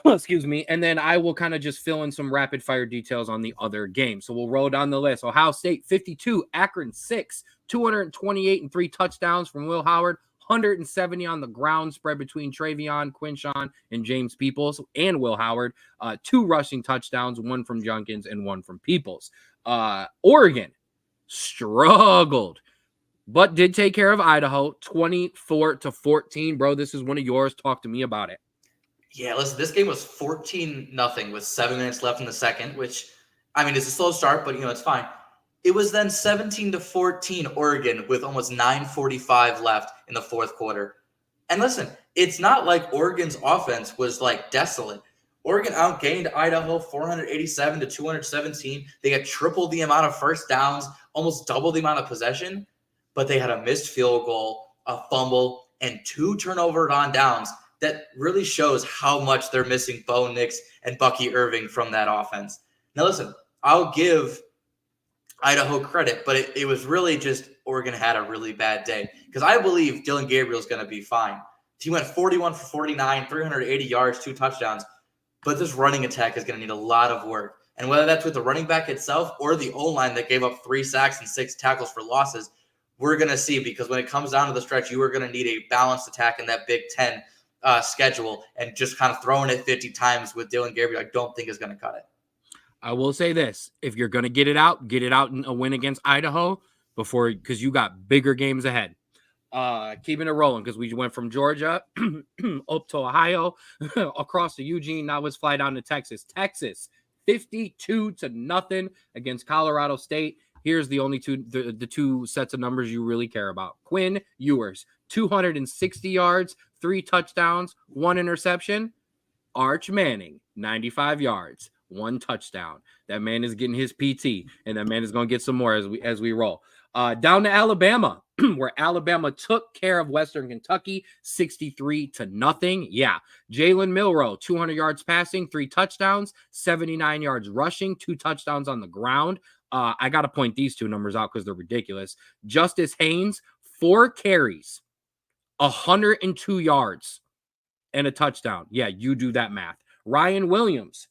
Excuse me. And then I will kind of just fill in some rapid fire details on the other games. So we'll roll down the list. Ohio State 52, Akron 6, 228 and 3 touchdowns from Will Howard. 170 on the ground spread between Travion, Quinshawn, and James Peoples and Will Howard. 2 rushing touchdowns, 1 from Junkins and 1 from Peoples. Oregon struggled, but did take care of Idaho 24-14. Bro, this is one of yours. Talk to me about it. Yeah, listen, this game was 14-0 with 7 minutes left in the second, which, it's a slow start, but, it's fine. It was then 17-14 Oregon with almost 9:45 left in the fourth quarter. And listen, it's not like Oregon's offense was like desolate. Oregon outgained Idaho 487-217. They got triple the amount of first downs, almost double the amount of possession, but they had a missed field goal, a fumble, and 2 turnovers on downs. That really shows how much they're missing Bo Nix and Bucky Irving from that offense. Now, listen, I'll give Idaho credit, but it was really just Oregon had a really bad day because I believe Dylan Gabriel's going to be fine. He went 41 for 49, 380 yards, 2 touchdowns. But this running attack is going to need a lot of work. And whether that's with the running back itself or the O-line that gave up 3 sacks and 6 tackles for losses, we're going to see, because when it comes down to the stretch, you are going to need a balanced attack in that Big Ten schedule, and just kind of throwing it 50 times with Dylan Gabriel, I don't think is going to cut it. I will say this. If you're going to get it out in a win against Idaho because you got bigger games ahead. Keeping it rolling, because we went from Georgia up to Ohio, across to Eugene. Now let's fly down to Texas. Texas, 52-0 against Colorado State. Here's the only the two sets of numbers you really care about. Quinn Ewers, 260 yards, 3 touchdowns, 1 interception. Arch Manning, 95 yards, 1 touchdown. That man is getting his PT, and that man is going to get some more as we roll. Down to Alabama, where Alabama took care of Western Kentucky, 63-0. Yeah. Jalen Milroe, 200 yards passing, 3 touchdowns, 79 yards rushing, 2 touchdowns on the ground. I got to point these 2 numbers out because they're ridiculous. Justice Haynes, 4 carries, 102 yards, and a touchdown. Yeah, you do that math. Ryan Williams,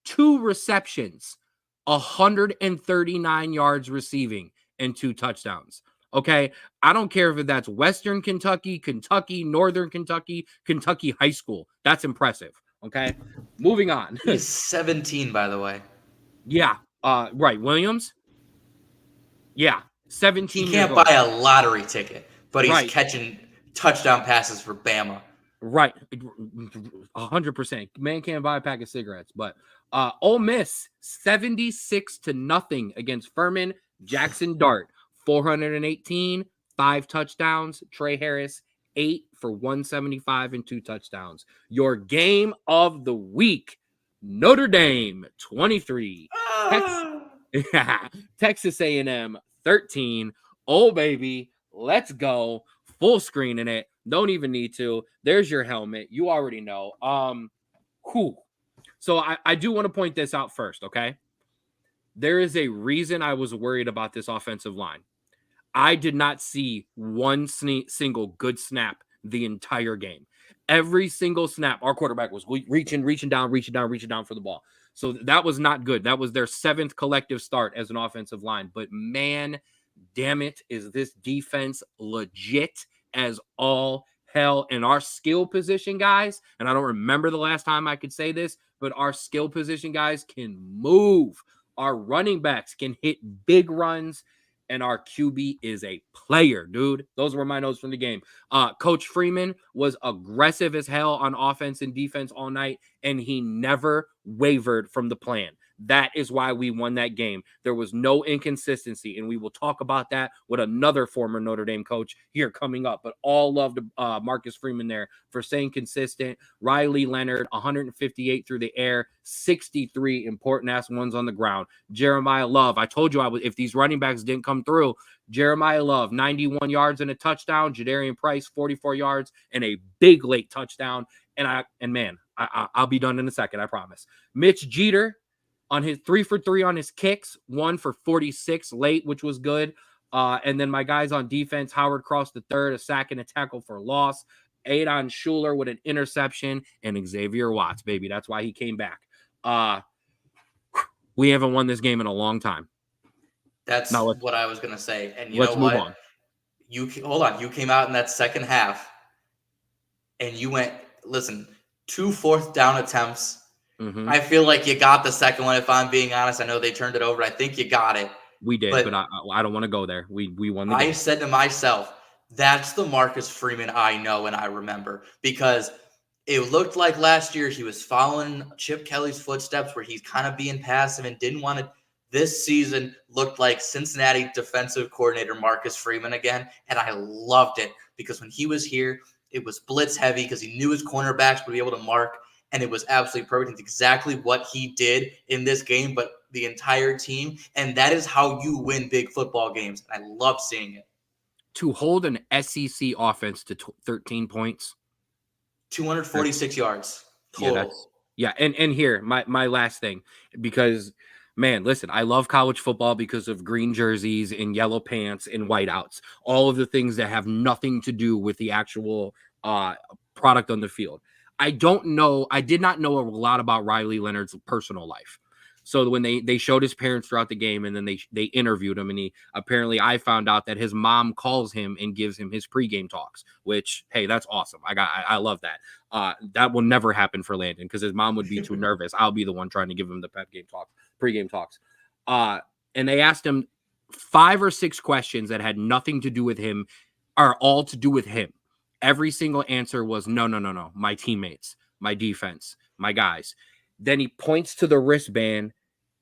2 receptions, 139 yards receiving, and 2 touchdowns. Okay, I don't care if that's Western Kentucky, Northern Kentucky, Kentucky high school. That's impressive. Okay, moving on. He's 17, by the way. Yeah, right. Williams. Yeah, 17. He can't buy a lottery ticket, but he's catching touchdown passes for Bama. Right, 100%. Man can't buy a pack of cigarettes, but Ole Miss 76-0 against Furman Jackson Dart. 418, 5 touchdowns. Trey Harris, 8 for 175 and 2 touchdowns. Your game of the week, Notre Dame 23, Texas A&M 13. Oh baby, let's go. Full screening it. Don't even need to. There's your helmet. You already know. So I do want to point this out first, okay? There is a reason I was worried about this offensive line. I did not see one single good snap the entire game. Every single snap, our quarterback was reaching down for the ball. So that was not good. That was their 7th collective start as an offensive line. But man, damn it, is this defense legit as all hell. And our skill position guys, and I don't remember the last time I could say this, but our skill position guys can move. Our running backs can hit big runs, and our QB is a player, dude. Those were my notes from the game. Coach Freeman was aggressive as hell on offense and defense all night, and he never wavered from the plan. That is why we won that game. There was no inconsistency, and we will talk about that with another former Notre Dame coach here coming up. But all love to Marcus Freeman there for staying consistent. Riley Leonard, 158 through the air, 63 important-ass ones on the ground. Jeremiah Love, I told you if these running backs didn't come through, Jeremiah Love, 91 yards and a touchdown. Jadarian Price, 44 yards and a big late touchdown. I'll be done in a second, I promise. Mitch Jeter, on his 3 for 3 on his kicks, 1 for 46 late, which was good. And then my guys on defense, Howard Cross III, a sack and a tackle for loss. Adon Schuler with an interception, and Xavier Watts, baby. That's why he came back. We haven't won this game in a long time. That's what I was going to say. And you let's know what? Move on. Hold on. You came out in that second half, and you went, 2 4th down attempts. Mm-hmm. I feel like you got the second one, if I'm being honest. I know they turned it over. I think you got it. We did, but I don't want to go there. We won the game. I said to myself, that's the Marcus Freeman I know and I remember, because it looked like last year he was following Chip Kelly's footsteps where he's kind of being passive and didn't want to. This season looked like Cincinnati defensive coordinator Marcus Freeman again, and I loved it because when he was here, it was blitz heavy because he knew his cornerbacks would be able to mark. And it was absolutely perfect. It's exactly what he did in this game, but the entire team. And that is how you win big football games. I love seeing it. To hold an SEC offense to 13 points. 246 yards total. Yeah. And here, my last thing, because, man, listen, I love college football because of green jerseys and yellow pants and whiteouts. All of the things that have nothing to do with the actual product on the field. I did not know a lot about Riley Leonard's personal life. So when they showed his parents throughout the game, and then they interviewed him, and I found out that his mom calls him and gives him his pregame talks, which, hey, that's awesome. I love that. That will never happen for Landon because his mom would be too nervous. I'll be the one trying to give him the pregame talks. And they asked him 5 or 6 questions that had nothing to do with him, are all to do with him. Every single answer was no. My teammates, my defense, my guys. Then he points to the wristband,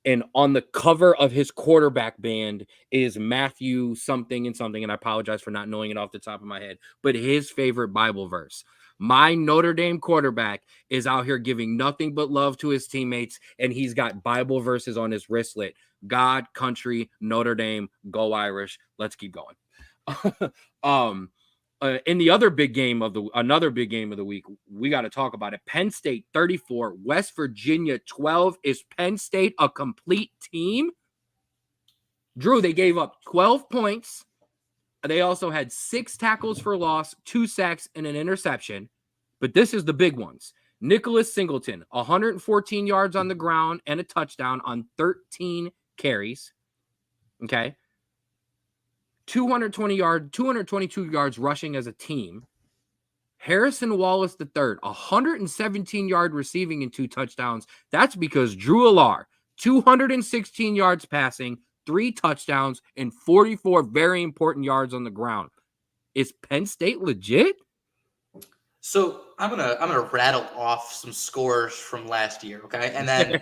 and on the cover of his quarterback band is Matthew something and something. And I apologize for not knowing it off the top of my head, but his favorite Bible verse. My Notre Dame quarterback is out here giving nothing but love to his teammates, and he's got Bible verses on his wristlet. God, country, Notre Dame, go Irish. Let's keep going. In the other big game of another big game of the week, we got to talk about it. Penn State 34, West Virginia 12. Is Penn State a complete team? Drew, they gave up 12 points. They also had 6 tackles for loss, 2 sacks, and an interception. But this is the big ones. Nicholas Singleton, 114 yards on the ground and a touchdown on 13 carries. Okay. 222 yards rushing as a team. Harrison Wallace III, 117-yard receiving and 2 touchdowns. That's because Drew Allar, 216 yards passing, 3 touchdowns, and 44 very important yards on the ground. Is Penn State legit? So I'm gonna rattle off some scores from last year, okay, and then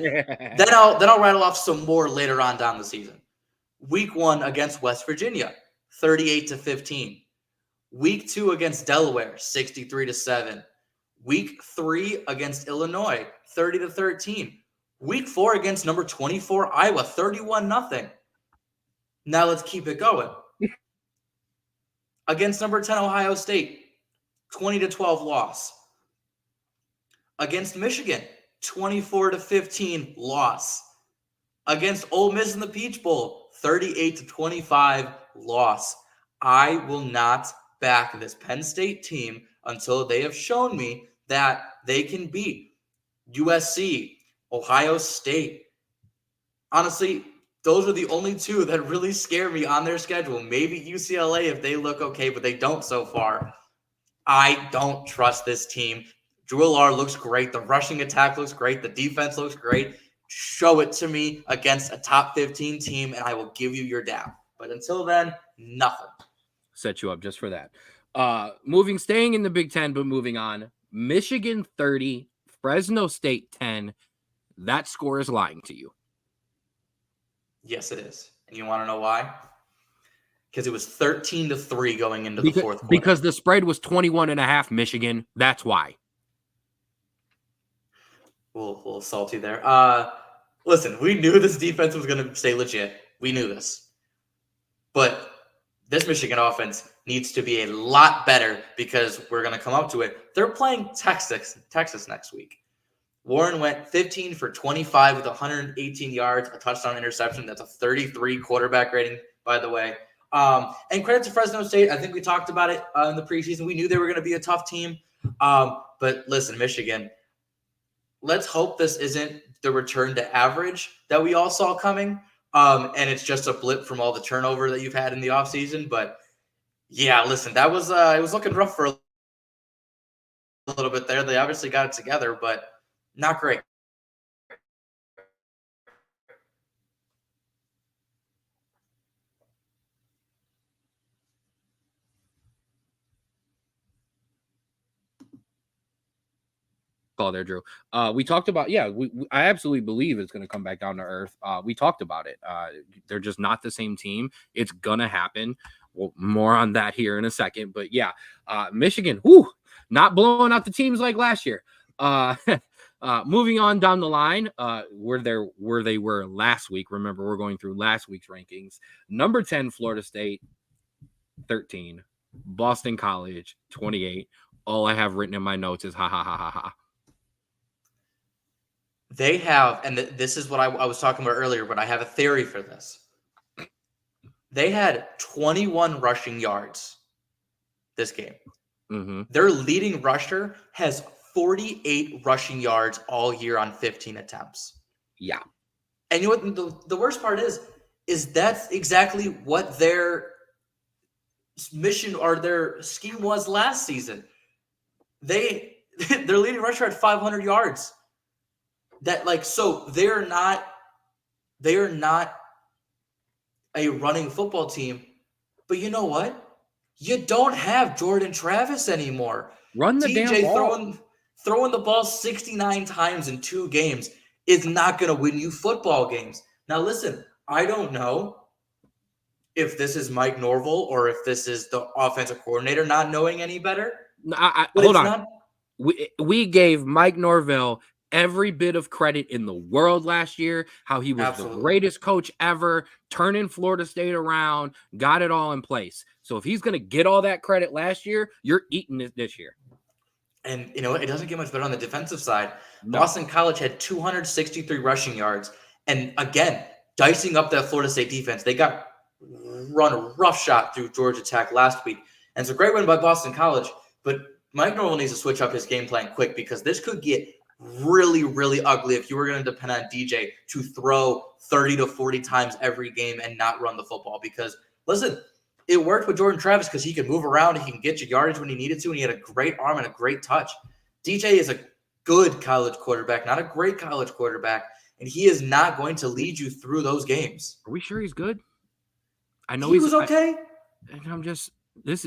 I'll rattle off some more later on down the season. Week 1 against West Virginia, 38-15. Week 2 against Delaware, 63-7. Week 3 against Illinois, 30-13. Week 4 against number 24 Iowa, 31-0. Now let's keep it going. Against number 10 Ohio State, 20-12 loss. Against Michigan, 24-15 loss. Against Ole Miss in the Peach Bowl, 38-25 loss. I will not back this Penn State team until they have shown me that they can beat USC, Ohio State. Honestly, those are the only 2 that really scare me on their schedule. Maybe UCLA if they look okay, but they don't so far. I don't trust this team. Drew Allar looks great. The rushing attack looks great. The defense looks great. Show it to me against a top 15 team, and I will give you your dab. But until then, nothing. Set you up just for that. Staying in the Big Ten, but moving on. Michigan 30, Fresno State 10. That score is lying to you. Yes, it is. And you want to know why? Because it was 13-3 going into the fourth quarter. Because the spread was 21.5, Michigan. That's why. A little salty there. Listen, we knew this defense was going to stay legit. We knew this. But this Michigan offense needs to be a lot better because we're going to come up to it. They're playing Texas next week. Warren went 15 for 25 with 118 yards, a touchdown interception. That's a 33 quarterback rating, by the way. And credit to Fresno State. I think we talked about it in the preseason. We knew they were going to be a tough team. But listen, Michigan, let's hope this isn't the return to average that we all saw coming. And it's just a blip from all the turnover that you've had in the offseason. But yeah, listen, that was it was looking rough for a little bit there. They obviously got it together, but not great. Call there, Drew. We talked about, I absolutely believe it's going to come back down to earth. We talked about it. They're just not the same team. It's going to happen. Well, more on that here in a second. But yeah, Michigan, not blowing out the teams like last year. Moving on down the line, where they were last week. Remember, we're going through last week's rankings. Number 10, Florida State, 13. Boston College, 28. All I have written in my notes is ha ha ha ha ha. They have, and this is what I was talking about earlier, but I have a theory for this. They had 21 rushing yards this game. Mm-hmm. Their leading rusher has 48 rushing yards all year on 15 attempts. Yeah. And you know what the worst part is that's exactly what their mission or their scheme was last season. Their leading rusher had 500 yards. So they're not a running football team. But you know what? You don't have Jordan Travis anymore. Run the damn TJ ball. throwing the ball 69 times in 2 games is not going to win you football games. Now listen, I don't know if this is Mike Norvell or if this is the offensive coordinator not knowing any better. But Hold on. Not, we gave Mike Norvell every bit of credit in the world last year, how he was absolutely. the greatest coach ever, turning Florida State around, got it all in place. So if he's going to get all that credit last year, you're eating it this year. And you know what? It doesn't get much better on the defensive side. No. Boston College had 263 rushing yards. And again, dicing up that Florida State defense. They got run roughshod through Georgia Tech last week. And it's a great win by Boston College. But Mike Norvell needs to switch up his game plan quick because this could get really, really ugly if you were going to depend on DJ to throw 30 to 40 times every game and not run the football. Because, listen, it worked with Jordan Travis because he could move around. He can get you yardage when he needed to, and he had a great arm and a great touch. DJ is a good college quarterback, not a great college quarterback, and he is not going to lead you through those games. Are we sure he's good? I know he was okay. I'm just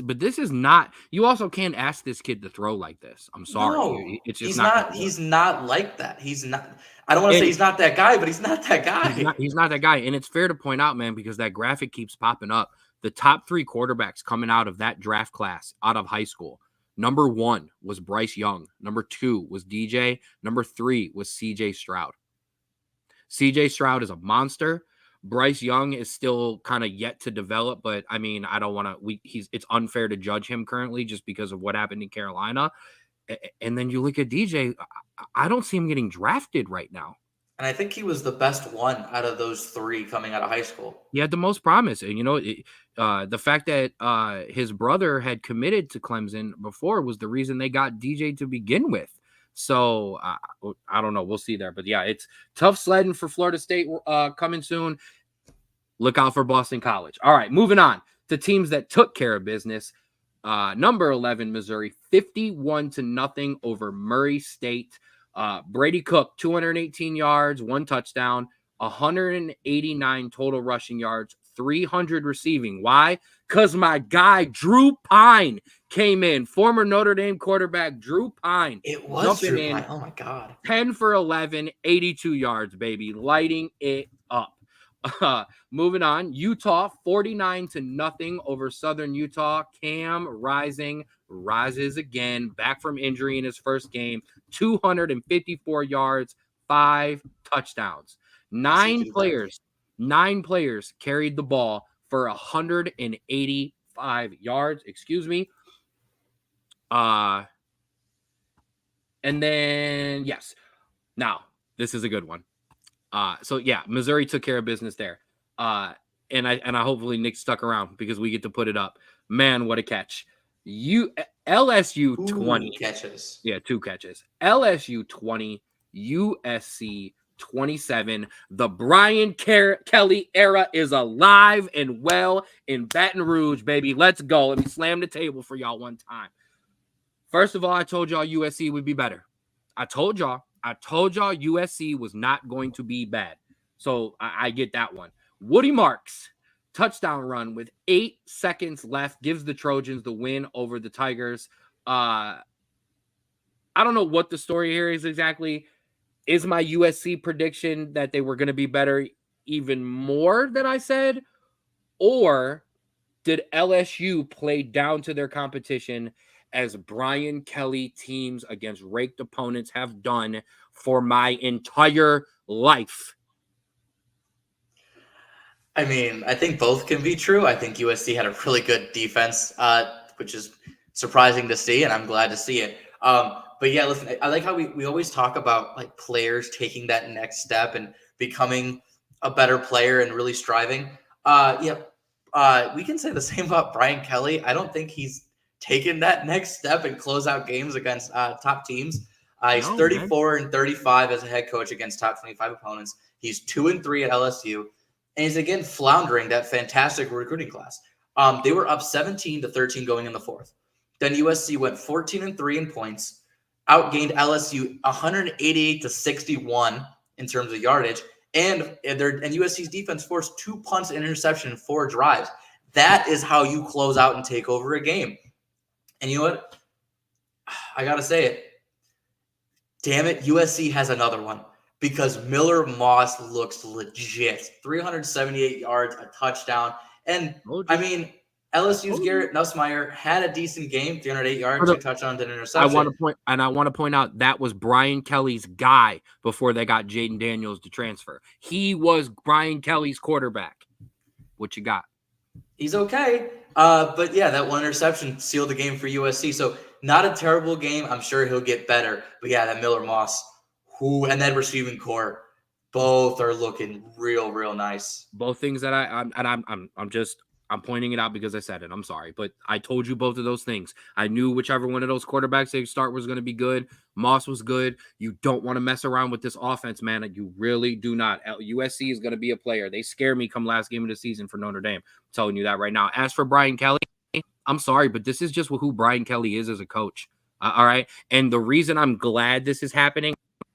but this is not. You also can't ask this kid to throw like this. I'm sorry. No, it's just he's not. He's not like that. He's not. I don't want to say he's not that guy, but he's not that guy. He's not that guy, and it's fair to point out, man, because that graphic keeps popping up. The top 3 quarterbacks coming out of that draft class, out of high school. Number 1 was Bryce Young. Number 2 was DJ. Number 3 was CJ Stroud. CJ Stroud is a monster. Bryce Young is still kind of yet to develop, but I mean, I don't want to. It's unfair to judge him currently just because of what happened in Carolina. And then you look at DJ. I don't see him getting drafted right now. And I think he was the best one out of those 3 coming out of high school. He had the most promise. And, the fact that his brother had committed to Clemson before was the reason they got DJ to begin with. So I don't know. We'll see there. But, yeah, it's tough sledding for Florida State coming soon. Look out for Boston College. All right, moving on to teams that took care of business. Number 11, Missouri, 51-0 over Murray State. Brady Cook, 218 yards, 1 touchdown, 189 total rushing yards, 300 receiving. Why? Because my guy, Drew Pine, came in. Former Notre Dame quarterback, Drew Pine. It was Drew Pine. Oh, my God. 10 for 11, 82 yards, baby. Lighting it up. Moving on, Utah 49-0 over Southern Utah. Cam rises again, back from injury in his first game, 254 yards, 5 touchdowns. 9 players carried the ball for 185 yards. Excuse me. And then yes. Now, this is a good one. So yeah, Missouri took care of business there. And I hopefully Nick stuck around because we get to put it up. Man, what a catch. LSU 20 catches. Yeah, 2 catches. LSU 20, USC 27. The Brian Kelly era is alive and well in Baton Rouge, baby. Let's go. Let me slam the table for y'all one time. First of all, I told y'all USC would be better. I told y'all USC was not going to be bad. So I get that one. Woody Marks, touchdown run with 8 seconds left, gives the Trojans the win over the Tigers. I don't know what the story here is exactly. Is my USC prediction that they were going to be better even more than I said? Or did LSU play down to their competition as Brian Kelly teams against raked opponents have done for my entire life? I mean, I think both can be true. I think USC had a really good defense, which is surprising to see, and I'm glad to see it. But yeah, listen, I like how we always talk about like players taking that next step and becoming a better player and really striving. We can say the same about Brian Kelly. I don't think he's taken that next step and close out games against top teams. He's No, 34 and 35 as a head coach against top 25 opponents. He's 2-3 at LSU, and he's again floundering that fantastic recruiting class. They were up 17-13 going in the fourth. Then USC went 14-3 in points, outgained LSU 188-61 in terms of yardage, and USC's defense forced 2 punts and interception in 4 drives. That is how you close out and take over a game. And you know what? I got to say it. Damn it, USC has another one because Miller Moss looks legit. 378 yards, a touchdown. And, I mean, LSU's Garrett Nussmeier had a decent game, 308 yards, 2 touchdowns, and an interception. I want to point out that was Brian Kelly's guy before they got Jaden Daniels to transfer. He was Brian Kelly's quarterback. What you got? He's okay. But yeah, that 1 interception sealed the game for USC. So not a terrible game. I'm sure he'll get better. But yeah, that Miller Moss, and that receiving core, both are looking real, real nice. Both things that I'm pointing it out because I said it. I'm sorry, but I told you both of those things. I knew whichever one of those quarterbacks they start was going to be good. Moss was good. You don't want to mess around with this offense, man. You really do not. USC is going to be a player. They scare me come last game of the season for Notre Dame. I'm telling you that right now. As for Brian Kelly, I'm sorry, but this is just who Brian Kelly is as a coach. All right. And the reason I'm glad this is happening,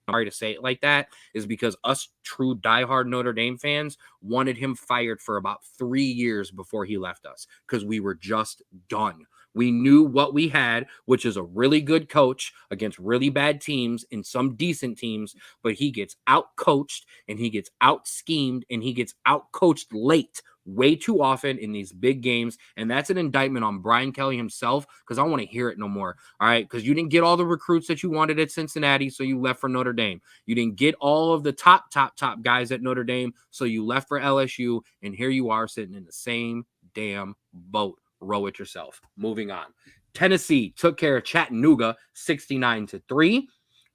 sorry to say it like that, is because us true diehard Notre Dame fans wanted him fired for about 3 years before he left us because we were just done. We knew what we had, which is a really good coach against really bad teams and some decent teams, but he gets out-coached and he gets out-schemed and he gets out-coached late way too often in these big games, and that's an indictment on Brian Kelly himself because I don't want to hear it no more, all right? Because you didn't get all the recruits that you wanted at Cincinnati, so you left for Notre Dame. You didn't get all of the top guys at Notre Dame, so you left for LSU, and here you are sitting in the same damn boat. Row it yourself. Moving on. Tennessee took care of Chattanooga 69-3.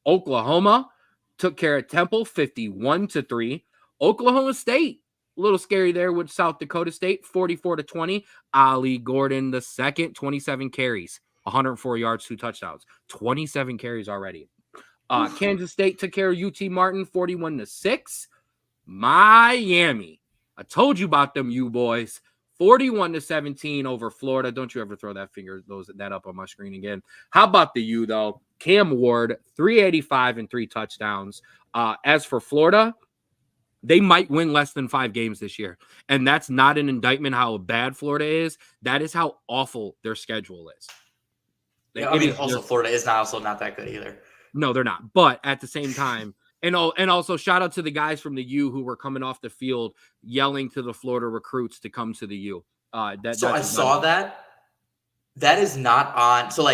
Oklahoma took care of Temple 51-3. Oklahoma State, a little scary there with South Dakota State, 44-20. Ali Gordon II, 27 carries, 104 yards, 2 touchdowns, 27 carries already. Kansas State took care of UT Martin, 41-6. Miami, I told you about them, you boys. 41-17 over Florida. Don't you ever throw that up on my screen again. How about the U, though? Cam Ward, 385 and 3 touchdowns. As for Florida, they might win less than 5 games this year. And that's not an indictment how bad Florida is. That is how awful their schedule is. Florida is also not that good either. No, they're not. But at the same time, and also shout out to the guys from the U who were coming off the field yelling to the Florida recruits to come to the U. I saw that. That is not on. So,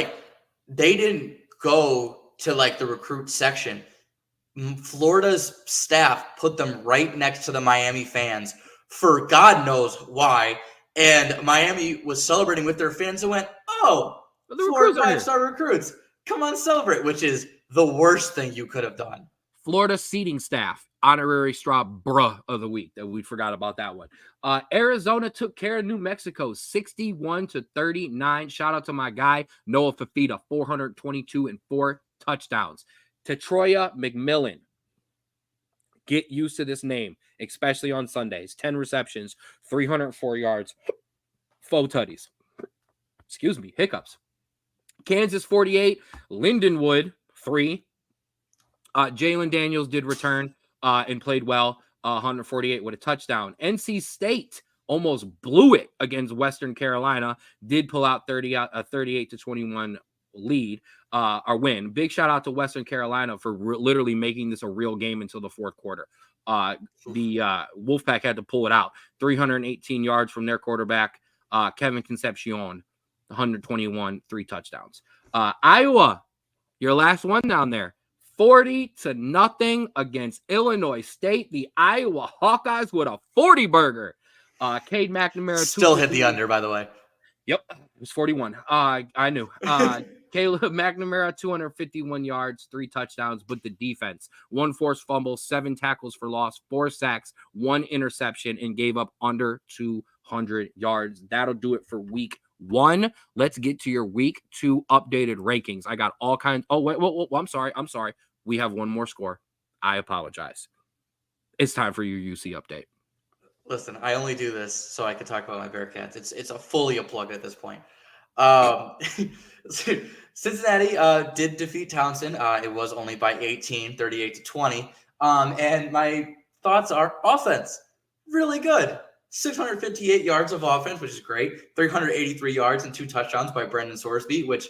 they didn't go to, the recruit section. Florida's staff put them right next to the Miami fans for God knows why. And Miami was celebrating with their fans and went, oh, 4 5-star recruits. Come on, celebrate, which is the worst thing you could have done. Florida seating staff, honorary Straub bruh of the week. That we forgot about that one. Arizona took care of New Mexico 61-39. Shout out to my guy, Noah Fafita, 422 and 4 touchdowns. Tetroya McMillan. Get used to this name, especially on Sundays. 10 receptions, 304 yards, 4 tutties. Excuse me, hiccups. Kansas 48, Lindenwood 3. Jalen Daniels did return and played well, 148 with a touchdown. NC State almost blew it against Western Carolina, did pull out a 38-21 lead, or win. Big shout out to Western Carolina for literally making this a real game until the fourth quarter. The Wolfpack had to pull it out. 318 yards from their quarterback, Kevin Concepcion, 121, 3 touchdowns. Iowa, your last one down there. 40-0 against Illinois State. The Iowa Hawkeyes with a 40 burger. Cade McNamara still hit the under, by the way. Yep, it was 41. I knew. Caleb McNamara, 251 yards, 3 touchdowns, but the defense, 1 forced fumble, 7 tackles for loss, 4 sacks, 1 interception, and gave up under 200 yards. That'll do it for week One, let's get to your week 2 updated rankings. I got all kinds. Oh, wait, I'm sorry. We have one more score. I apologize. It's time for your UC update. Listen, I only do this so I can talk about my Bearcats. It's a fully a plug at this point. Um, Cincinnati did defeat Townsend. It was only by 18, 38-20. And my thoughts are offense, really good. 658 yards of offense, which is great. 383 yards and 2 touchdowns by Brendan Sorsby, which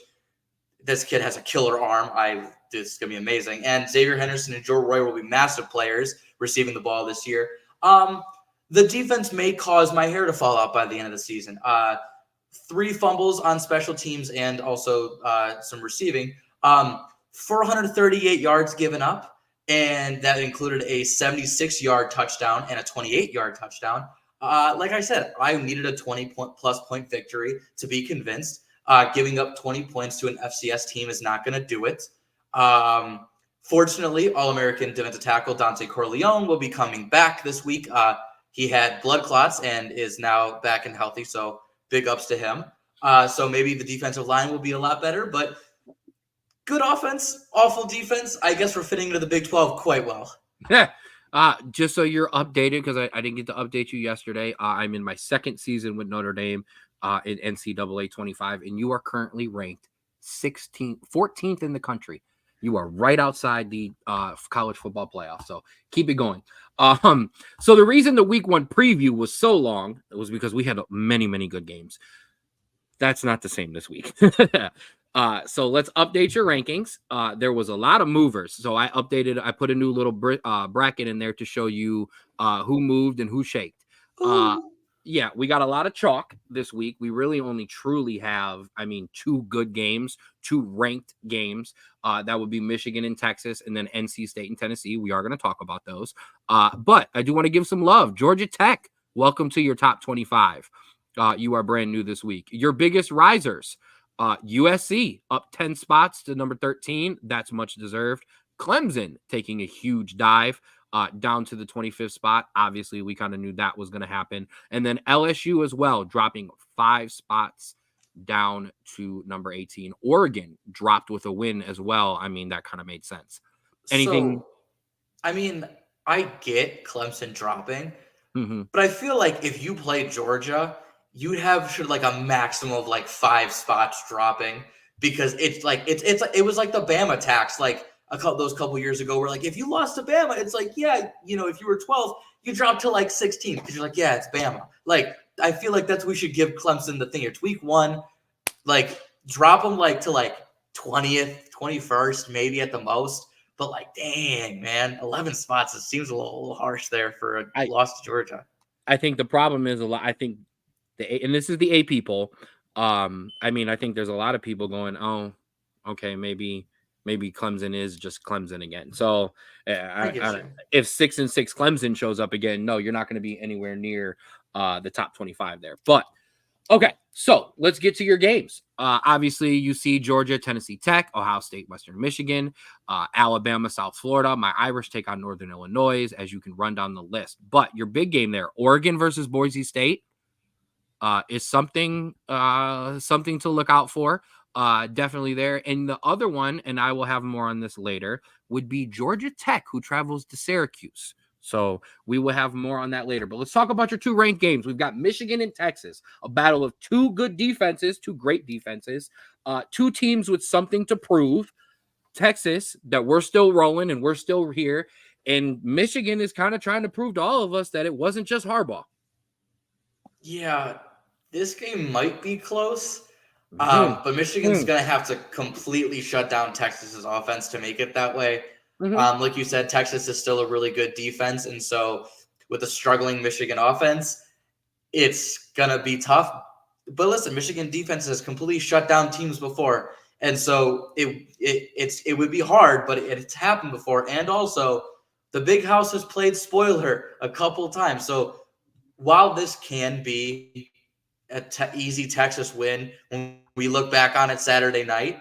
this kid has a killer arm. This is going to be amazing. And Xavier Henderson and Joe Roy will be massive players receiving the ball this year. The defense may cause my hair to fall out by the end of the season. 3 fumbles on special teams and also some receiving. 438 yards given up, and that included a 76-yard touchdown and a 28-yard touchdown. Like I said, I needed a 20-plus point victory to be convinced. Giving up 20 points to an FCS team is not going to do it. Fortunately, All-American defensive tackle Dante Corleone will be coming back this week. He had blood clots and is now back and healthy, so big ups to him. So maybe the defensive line will be a lot better, but good offense, awful defense. I guess we're fitting into the Big 12 quite well. Yeah. Just so you're updated, because I didn't get to update you yesterday. I'm in my second season with Notre Dame in NCAA 25, and you are currently ranked 14th in the country. You are right outside the college football playoff. So keep it going. So the reason the week 1 preview was so long was because we had many, many good games. That's not the same this week. So let's update your rankings. There was a lot of movers. So I put a new little bracket in there to show you who moved and who shaked. Yeah, we got a lot of chalk this week. We really only truly have, 2 good games, 2 ranked games. That would be Michigan and Texas, and then NC State and Tennessee. We are going to talk about those. But I do want to give some love. Georgia Tech, welcome to your top 25. You are brand new this week. Your biggest risers, USC up 10 spots to number 13. That's much deserved. Clemson taking a huge dive down to the 25th spot. Obviously, we kind of knew that was going to happen. And then LSU as well, dropping 5 spots down to number 18. Oregon dropped with a win as well. That kind of made sense. Anything? So, I get Clemson dropping, but I feel like if you play Georgia, you'd have like a maximum of like 5 spots dropping, because it's like it was like the Bama tax like those couple years ago, where like if you lost to Bama, it's like, yeah, if you were 12, you dropped to like 16 because you're like, yeah, it's Bama. Like I feel like that's what we should give Clemson the thing here. It's week 1, like drop them like to like 20th, 21st, maybe at the most. But like, dang, man, 11 spots. It seems a little harsh there for a loss to Georgia. I think the problem is I think and this is the AP poll. I think there's a lot of people going, oh, okay, maybe Clemson is just Clemson again. So if 6-6 Clemson shows up again, no, you're not going to be anywhere near the top 25 there. But okay, so let's get to your games. Obviously, you see Georgia, Tennessee Tech, Ohio State, Western Michigan, Alabama, South Florida. My Irish take on Northern Illinois, as you can run down the list. But your big game there, Oregon versus Boise State, is something to look out for. Definitely there. And the other one, and I will have more on this later, would be Georgia Tech, who travels to Syracuse. So we will have more on that later. But let's talk about your 2 ranked games. We've got Michigan and Texas, a battle of 2 good defenses, 2 great defenses, 2 teams with something to prove. Texas, that we're still rolling and we're still here. And Michigan is kind of trying to prove to all of us that it wasn't just Harbaugh. Yeah, this game might be close. But Michigan's going to have to completely shut down Texas's offense to make it that way. Like you said, Texas is still a really good defense. And so with a struggling Michigan offense, it's going to be tough. But listen, Michigan defense has completely shut down teams before. And so it would be hard, but it's happened before. And also, the Big House has played spoiler a couple times. So while this can be an easy Texas win, when we look back on it Saturday night,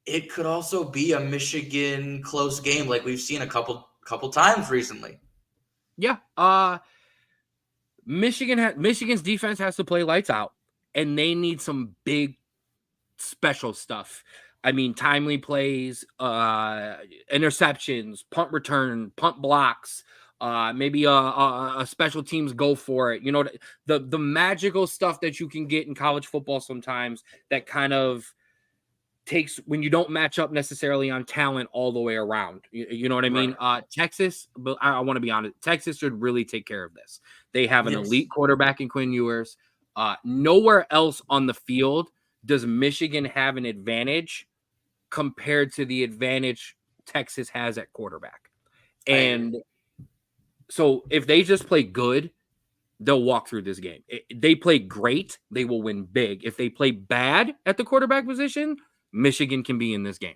it could also be a Michigan close game like we've seen a couple times recently. Yeah. Michigan's defense has to play lights out. and they need some big special stuff. I mean, timely plays, interceptions, punt return, punt blocks, maybe a special teams go for it. You know, the magical stuff that you can get in college football sometimes that kind of takes when you don't match up necessarily on talent all the way around. You know what I mean? Texas, but I want to be honest, Texas should really take care of this. They have an elite quarterback in Quinn Ewers. Nowhere else on the field does Michigan have an advantage compared to the advantage Texas has at quarterback. And so if they just play good, they'll walk through this game. If they play great, they will win big. If they play bad at the quarterback position, Michigan can be in this game.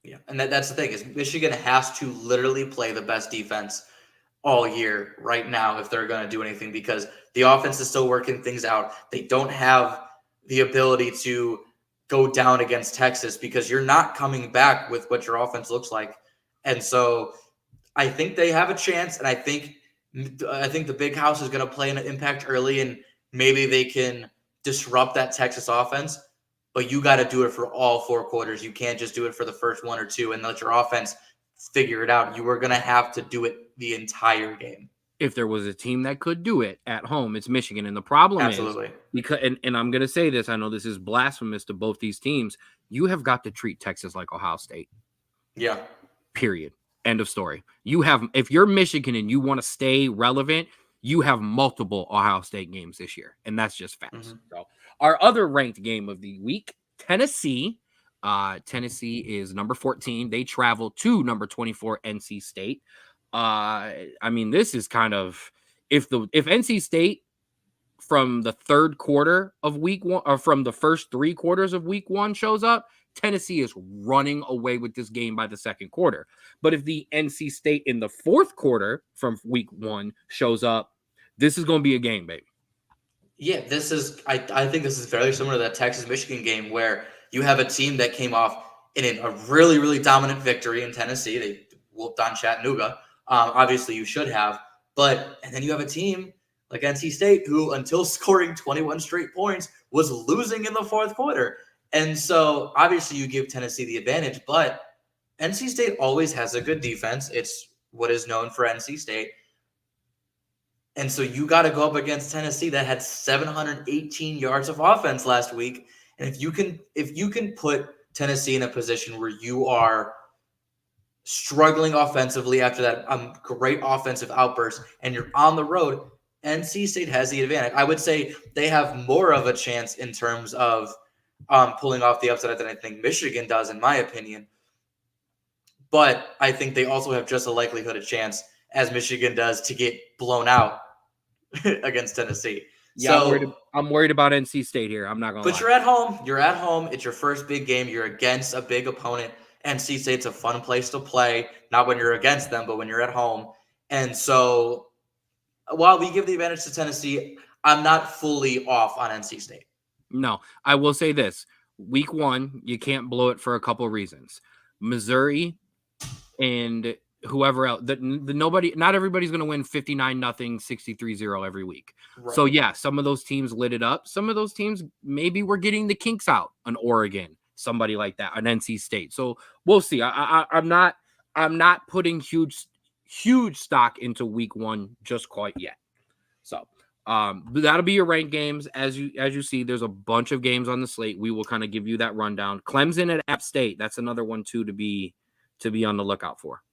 Yeah, and that's the thing is Michigan has to literally play the best defense all year right now if they're going to do anything, because the offense is still working things out. They don't have the ability to go down against Texas because you're not coming back with what your offense looks like. And so I think they have a chance, and I think the big house is going to play an impact early, and maybe they can disrupt that Texas offense. But you got to do it for all 4 quarters. You can't just do it for the first 1 or 2 and let your offense figure it out. You are going to have to do it the entire game. If there was a team that could do it at home, it's Michigan. And the problem is, because, and I'm going to say this, I know this is blasphemous to both these teams, you have got to treat Texas like Ohio State. Yeah. Period. End of story. You have, if you're Michigan and you want to stay relevant, you have multiple Ohio State games this year, and that's just facts. So our other ranked game of the week, Tennessee. Tennessee is number 14. They travel to number 24, NC State. I mean, this is kind of if NC State from the third quarter of week 1 or from the first 3 quarters of week 1 shows up, Tennessee is running away with this game by the second quarter. But if the NC State in the fourth quarter from week 1 shows up, this is going to be a game, baby. Yeah, this is. I think this is very similar to that Texas-Michigan game where you have a team that came off in a really, really dominant victory in Tennessee. They whooped on Chattanooga. Obviously, you should have. And then you have a team like NC State who, until scoring 21 straight points, was losing in the fourth quarter. And so, obviously, you give Tennessee the advantage. But NC State always has a good defense. It's what is known for NC State. And so you got to go up against Tennessee that had 718 yards of offense last week. And if you can put Tennessee in a position where you are struggling offensively after that great offensive outburst and you're on the road, NC State has the advantage. I would say they have more of a chance in terms of pulling off the upset than I think Michigan does, in my opinion. But I think they also have just a likelihood of chance as Michigan does to get blown out against Tennessee. Yeah, so, I'm worried about NC State here. I'm not going to lie. But you're at home. You're at home. It's your first big game. You're against a big opponent. NC State's a fun place to play, not when you're against them, but when you're at home. And so while we give the advantage to Tennessee, I'm not fully off on NC State. No, I will say this. Week 1, you can't blow it for a couple of reasons. Missouri and whoever else, not everybody's going to win 59-0, 63-0 every week. Right. So yeah, some of those teams lit it up. Some of those teams maybe we're getting the kinks out. An Oregon, somebody like that, an NC State. So we'll see. I'm not putting huge stock into week 1 just quite yet. So that'll be your ranked games. As you see, there's a bunch of games on the slate. We will kind of give you that rundown. Clemson at App State. That's another one too to be on the lookout for.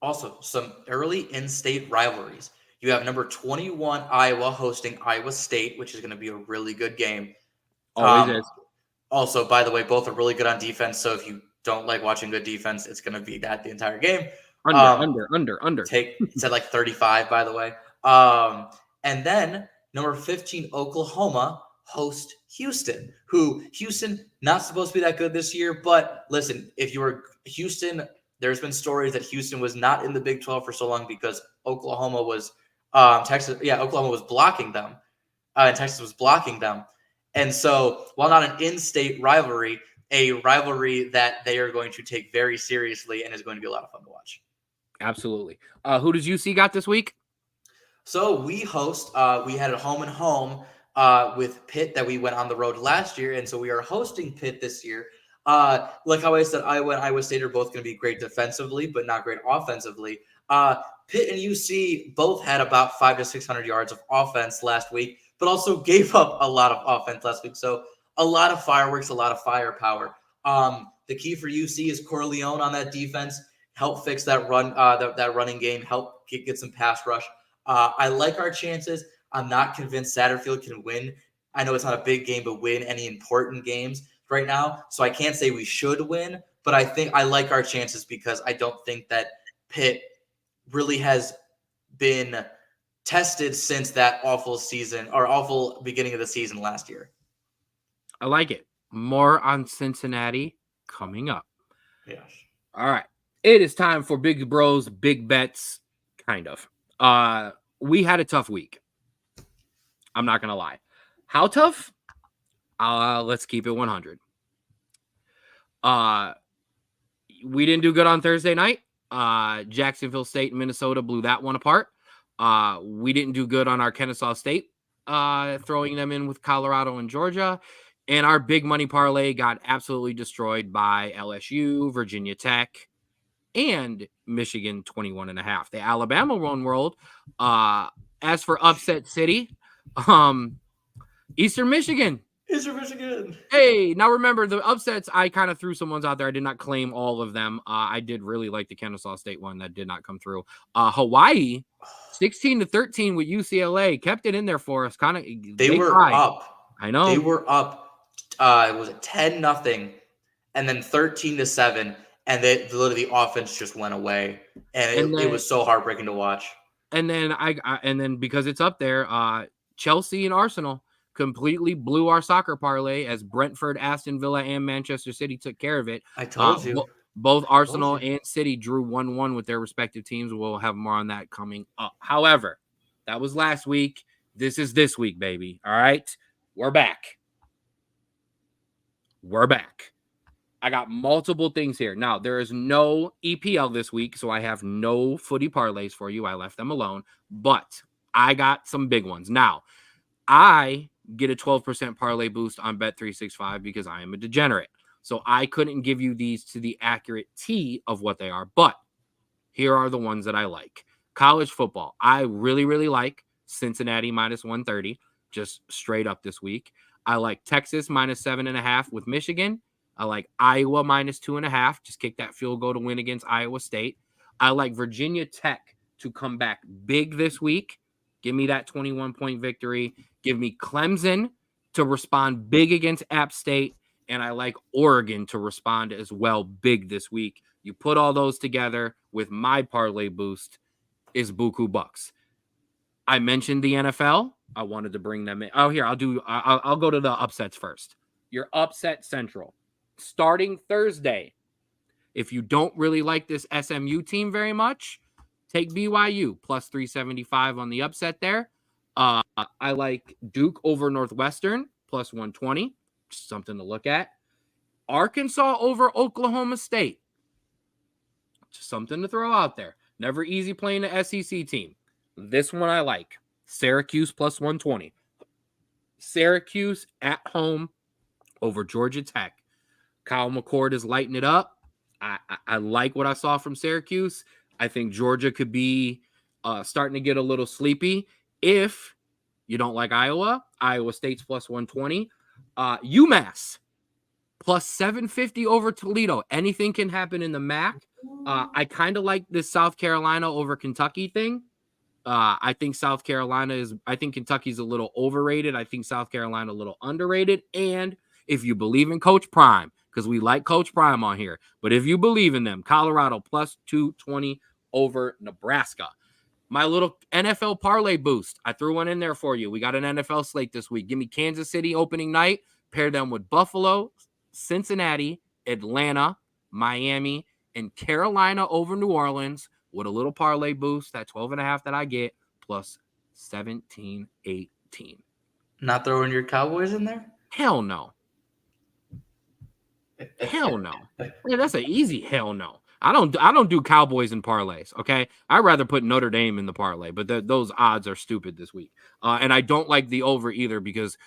Also, some early in-state rivalries. You have number 21 Iowa hosting Iowa State, which is going to be a really good game. Always is. Also, by the way, both are really good on defense. So if you don't like watching good defense, it's going to be that the entire game. Under. It's at like 35, by the way. And then number 15 Oklahoma host Houston, Houston not supposed to be that good this year. But listen, if you were Houston, there's been stories that Houston was not in the Big 12 for so long because Oklahoma was Oklahoma was blocking them, and Texas was blocking them. And so, while not an in-state rivalry, a rivalry that they are going to take very seriously and is going to be a lot of fun to watch. Absolutely. Who does UC got this week? So we host. We had a home and home with Pitt that we went on the road last year, and so we are hosting Pitt this year. Like how I said, Iowa and Iowa State are both going to be great defensively, but not great offensively. Pitt and UC both had about 500 to 600 yards of offense last week, but also gave up a lot of offense last week. So a lot of fireworks, a lot of firepower. The key for UC is Corleone on that defense. Help fix that run, that running game. Help get some pass rush. I like our chances. I'm not convinced Satterfield can win. I know it's not a big game, but win any important games right now. So I can't say we should win, but I think I like our chances because I don't think that Pitt really has been tested since that awful season or awful beginning of the season last year. I like it. More on Cincinnati coming up. Yes. All right. It is time for Big Bros, Big Bets, kind of. We had a tough week. I'm not going to lie. How tough? Let's keep it 100. We didn't do good on Thursday night. Jacksonville State and Minnesota blew that one apart. We didn't do good on our Kennesaw State, throwing them in with Colorado and Georgia. And our big money parlay got absolutely destroyed by LSU, Virginia Tech, and Michigan 21.5. The Alabama one rolled. As for upset city, Eastern Michigan. Eastern Michigan. Hey, now remember the upsets. I kind of threw some ones out there. I did not claim all of them. I did really like the Kennesaw State one that did not come through. Hawaii, 16-13 with UCLA, kept it in there for us. They were up. I know they were up. It was 10-0, and then 13-7, and literally the offense just went away, and it was so heartbreaking to watch. And then because it's up there, Chelsea and Arsenal completely blew our soccer parlay as Brentford, Aston Villa, and Manchester City took care of it. I told you. Both Arsenal and City drew 1-1 with their respective teams. We'll have more on that coming up. However, that was last week. This is this week, baby. All right? We're back. I got multiple things here. Now, there is no EPL this week, so I have no footy parlays for you. I left them alone, but I got some big ones. Now, I get a 12% parlay boost on Bet365 because I am a degenerate. So I couldn't give you these to the accurate T of what they are, but here are the ones that I like. College football. I really, really like Cincinnati minus 130, just straight up this week. I like Texas minus 7.5 with Michigan. I like Iowa minus 2.5. Just kick that field goal to win against Iowa State. I like Virginia Tech to come back big this week. Give me that 21-point victory. Give me Clemson to respond big against App State. And I like Oregon to respond as well big this week. You put all those together with my parlay boost is Buku Bucks. I mentioned the NFL. I wanted to bring them in. Oh, here, I'll go to the upsets first. Your upset central. Starting Thursday, if you don't really like this SMU team very much, take BYU plus 375 on the upset there. I like Duke over Northwestern plus 120. Just something to look at. Arkansas over Oklahoma State. Just something to throw out there. Never easy playing an SEC team. This one I like. Syracuse plus 120. Syracuse at home over Georgia Tech. Kyle McCord is lighting it up. I like what I saw from Syracuse. I think Georgia could be starting to get a little sleepy. If you don't like Iowa State's plus 120. UMass plus 750 over Toledo. Anything can happen in the MAC. I kind of like this South Carolina over Kentucky thing. I think Kentucky's a little overrated. I think South Carolina a little underrated. And if you believe in Coach Prime, because we like Coach Prime on here, but if you believe in them, Colorado plus 220 over Nebraska. My little NFL parlay boost. I threw one in there for you. We got an NFL slate this week. Give me Kansas City opening night. Pair them with Buffalo, Cincinnati, Atlanta, Miami, and Carolina over New Orleans with a little parlay boost, that 12.5 that I get, plus 17-18. Not throwing your Cowboys in there? Hell no. Hell no. Yeah, that's an easy hell no. I don't do Cowboys in parlays. Okay, I'd rather put Notre Dame in the parlay, but those odds are stupid this week. And I don't like the over either because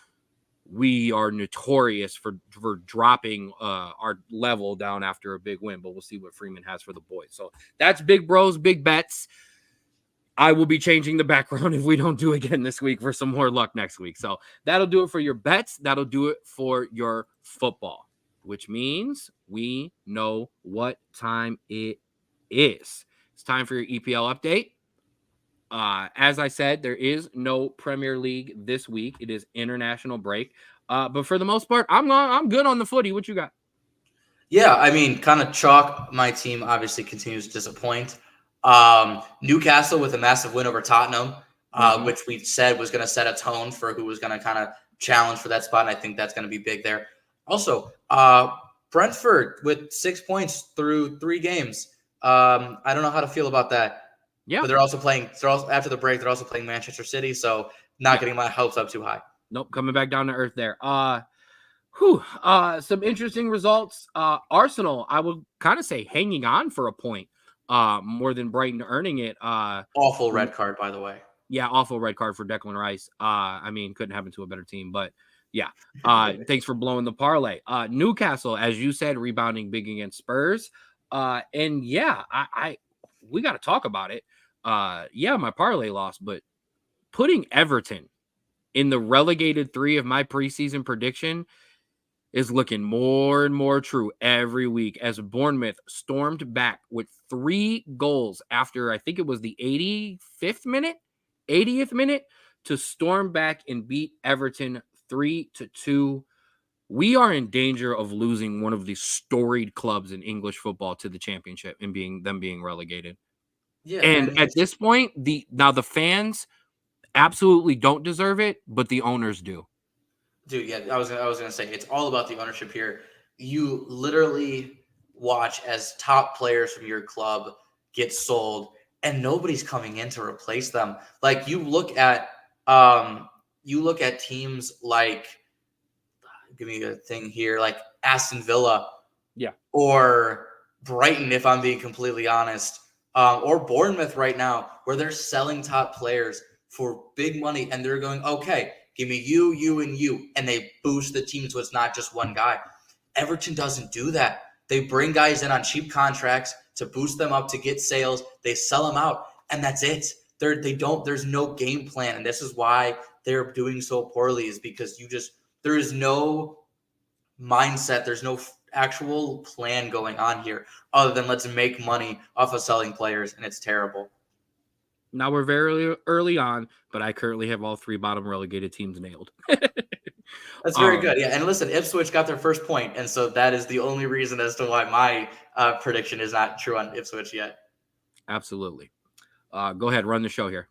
we are notorious for dropping our level down after a big win. But we'll see what Freeman has for the boys. So that's Big Bros, Big Bets. I will be changing the background if we don't do again this week for some more luck next week. So that'll do it for your bets. That'll do it for your football, which means we know what time it is. It's time for your EPL update. As I said, there is no Premier League this week. It is international break. But for the most part, I'm good on the footy. What you got? Yeah, I mean, kind of chalk. My team obviously continues to disappoint. Newcastle with a massive win over Tottenham, which we said was going to set a tone for who was going to kind of challenge for that spot. And I think that's going to be big there. Also, Brentford with 6 points through 3 games. I don't know how to feel about that. Yeah, but they're also after the break. They're also playing Manchester City, so not getting my hopes up too high. Nope, coming back down to earth there. Some interesting results. Arsenal, I would kind of say hanging on for a point. More than Brighton earning it. Awful red card, by the way. Yeah, awful red card for Declan Rice. I mean, couldn't happen to a better team, but yeah. Thanks for blowing the parlay. Newcastle, as you said, rebounding big against Spurs. And yeah, we got to talk about it. Yeah, my parlay lost, but putting Everton in the relegated 3 of my preseason prediction is looking more and more true every week as Bournemouth stormed back with 3 goals after I think it was the 80th minute to storm back and beat Everton 3-2. We are in danger of losing one of the storied clubs in English football to the championship and being relegated. Yeah, and at this point, the fans absolutely don't deserve it, but the owners do. Dude, yeah, I was gonna say it's all about the ownership here. You literally watch as top players from your club get sold, and nobody's coming in to replace them. Like you look at teams like, give me a thing here, like Aston Villa, yeah, or Brighton, if I'm being completely honest, or Bournemouth right now, where they're selling top players for big money, and they're going, okay, give me you, and you. And they boost the team so it's not just one guy. Everton doesn't do that. They bring guys in on cheap contracts to boost them up to get sales. They sell them out, and that's it. There's no game plan. And this is why they're doing so poorly, is because there is no mindset. There's no actual plan going on here other than let's make money off of selling players, and it's terrible. Now we're very early on, but I currently have all 3 bottom relegated teams nailed. That's very good. Yeah, and listen, Ipswich got their first point, and so that is the only reason as to why my prediction is not true on Ipswich yet. Absolutely. Go ahead, run the show here.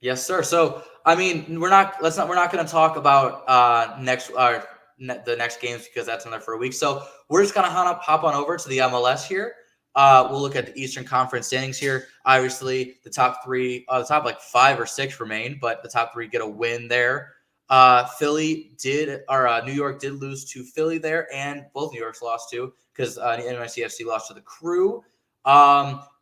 Yes, sir. So, I mean, we're not going to talk about the next games because that's another for a week. So we're just going to hop on over to the MLS here. We'll look at the Eastern Conference standings here. Obviously, the top 5 or 6 remain, but the top 3 get a win there. New York did lose to Philly there, and both New York's lost too because NYCFC lost to the Crew.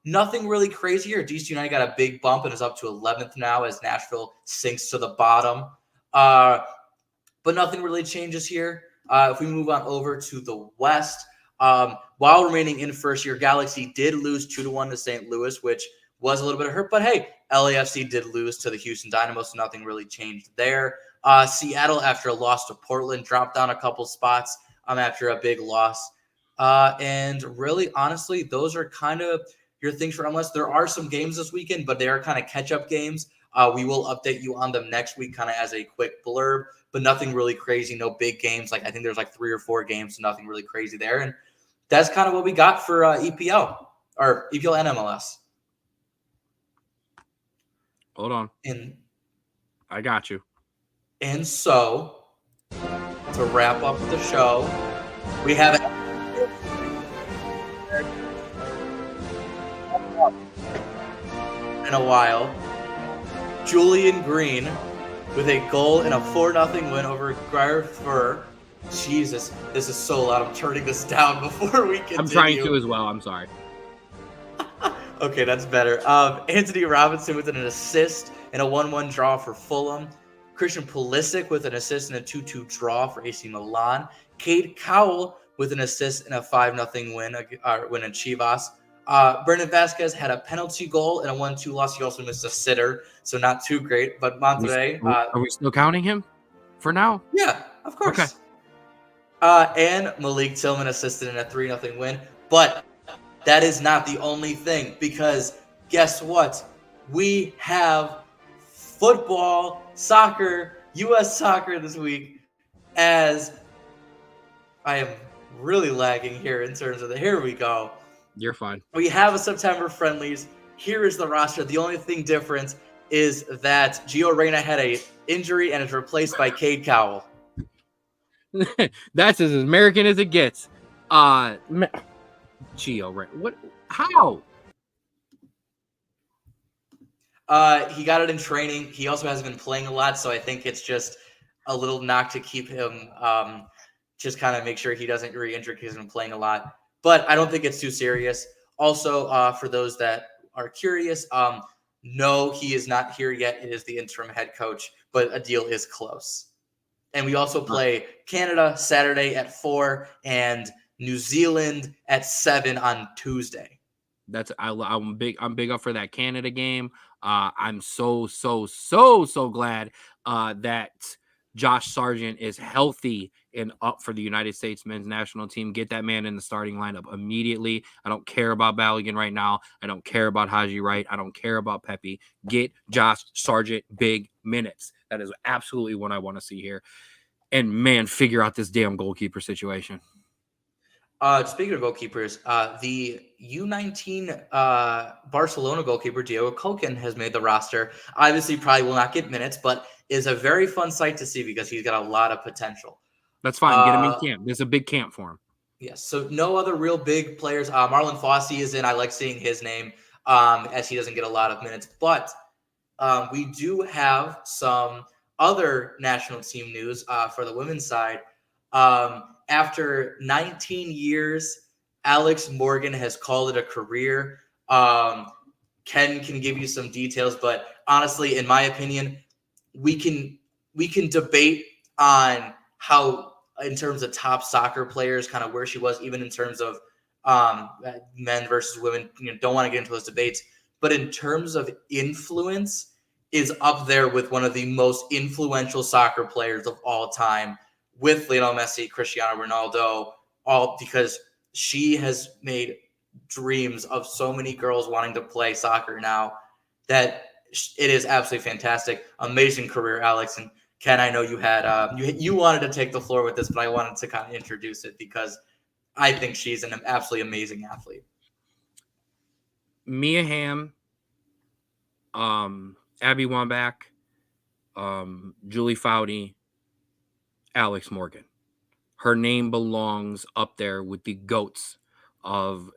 Nothing really crazy here. DC United got a big bump and is up to 11th now as Nashville sinks to the bottom. But nothing really changes here. If we move on over to the West, while remaining in first year, Galaxy did lose 2-1 to St. Louis, which was a little bit of hurt. But hey, LAFC did lose to the Houston Dynamo, so nothing really changed there. Seattle, after a loss to Portland, dropped down a couple spots after a big loss. And really, honestly, those are kind of your things for MLS. There are some games this weekend, but they are kind of catch-up games. We will update you on them next week kind of as a quick blurb, but nothing really crazy, no big games. I think there's 3 or 4 games, so nothing really crazy there. And that's kind of what we got for EPL and MLS. Hold on. I got you. And so, to wrap up the show, we have in a while, Julian Green with a goal and a 4-0 win over Gruyere. Jesus, this is so loud. I'm turning this down before we continue. I'm trying to as well. I'm sorry. Okay, that's better. Anthony Robinson with an assist and a 1-1 draw for Fulham. Christian Pulisic with an assist and a 2-2 draw for AC Milan. Cade Cowell with an assist and a 5-0 win at Chivas. Brendan Vasquez had a penalty goal and a 1-2 loss. He also missed a sitter, so not too great. But Monterrey, Are we still counting him for now? yeah, of course. Okay. And Malik Tillman assisted in a 3-0 win. But that is not the only thing, because guess what? We have football, soccer, U.S. soccer this week, as I am really lagging here in terms of here we go. You're fine. We have a September friendlies. Here is the roster. The only thing different is that Gio Reyna had a injury and is replaced by Cade Cowell. That's as American as it gets. Gio, right? What? How? He got it in training. He also hasn't been playing a lot, so I think it's just a little knock to keep him, just kind of make sure he doesn't re-injure because he's been playing a lot. But I don't think it's too serious. Also, for those that are curious, no, he is not here yet. It is the interim head coach, but a deal is close. And we also play Canada Saturday at 4 and New Zealand at 7 on Tuesday. I'm big up for that Canada game. I'm so glad that Josh Sargent is healthy and up for the United States men's national team. Get that man in the starting lineup immediately. I don't care about Balogun right now. I don't care about Haji Wright. I don't care about Pepe. Get Josh Sargent big minutes. That is absolutely what I want to see here. And man, figure out this damn goalkeeper situation. Speaking of goalkeepers, the U19 Barcelona goalkeeper Diego Koken has made the roster. Obviously, probably will not get minutes, but is a very fun sight to see because he's got a lot of potential. That's fine. Get him in camp. There's a big camp for him. Yes. So no other real big players. Marlon Fossey is in. I like seeing his name as he doesn't get a lot of minutes. But we do have some other national team news for the women's side. After 19 years, Alex Morgan has called it a career. Ken can give you some details, but honestly, in my opinion, we can debate on how, in terms of top soccer players, kind of where she was, even in terms of men versus women. Don't want to get into those debates, but in terms of influence, is up there with one of the most influential soccer players of all time, with Lionel Messi, Cristiano Ronaldo, all because she has made dreams of so many girls wanting to play soccer now that it is absolutely fantastic. Amazing career, Alex. And Ken, I know you had you wanted to take the floor with this, but I wanted to kind of introduce it because I think she's an absolutely amazing athlete. Mia Hamm, Abby Wambach, Julie Foudy, Alex Morgan. Her name belongs up there with the GOATs of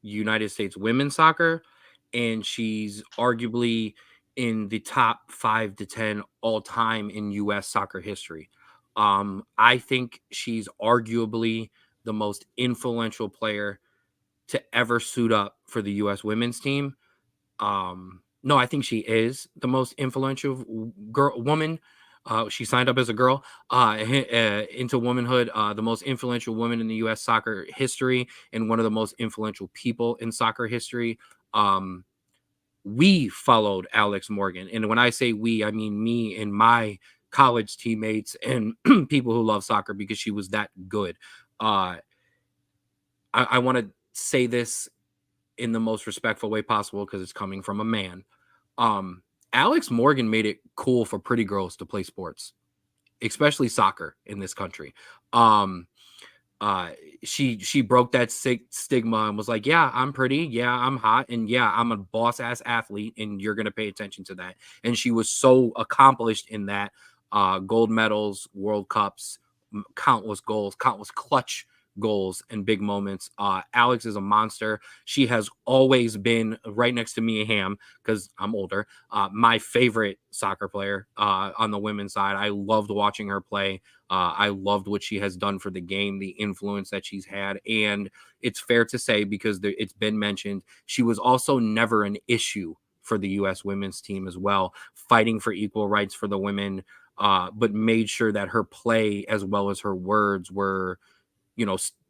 United States women's soccer, and she's arguably in the top 5 to 10 all time in U.S. soccer history. I think she's arguably the most influential player to ever suit up for the U.S. women's team. No, I think she is the most influential woman. She signed up as a girl into womanhood, the most influential woman in the U.S. soccer history and one of the most influential people in soccer history. We followed Alex Morgan. And when I say we, I mean me and my college teammates and people who love soccer because she was that good. I want to say this in the most respectful way possible because it's coming from a man. Alex Morgan made it cool for pretty girls to play sports, especially soccer in this country. She broke that stigma and was like, yeah, I'm pretty. Yeah, I'm hot. And yeah, I'm a boss ass athlete and you're going to pay attention to that. And she was so accomplished in that, gold medals, World Cups, countless goals, countless clutch goals and big moments. Alex is a monster. She has always been right next to Mia Hamm, because I'm older, my favorite soccer player on the women's side. I loved watching her play. I loved what she has done for the game, the influence that she's had. And it's fair to say, because it's been mentioned, she was also never an issue for the U.S. women's team as well, fighting for equal rights for the women, but made sure that her play as well as her words were,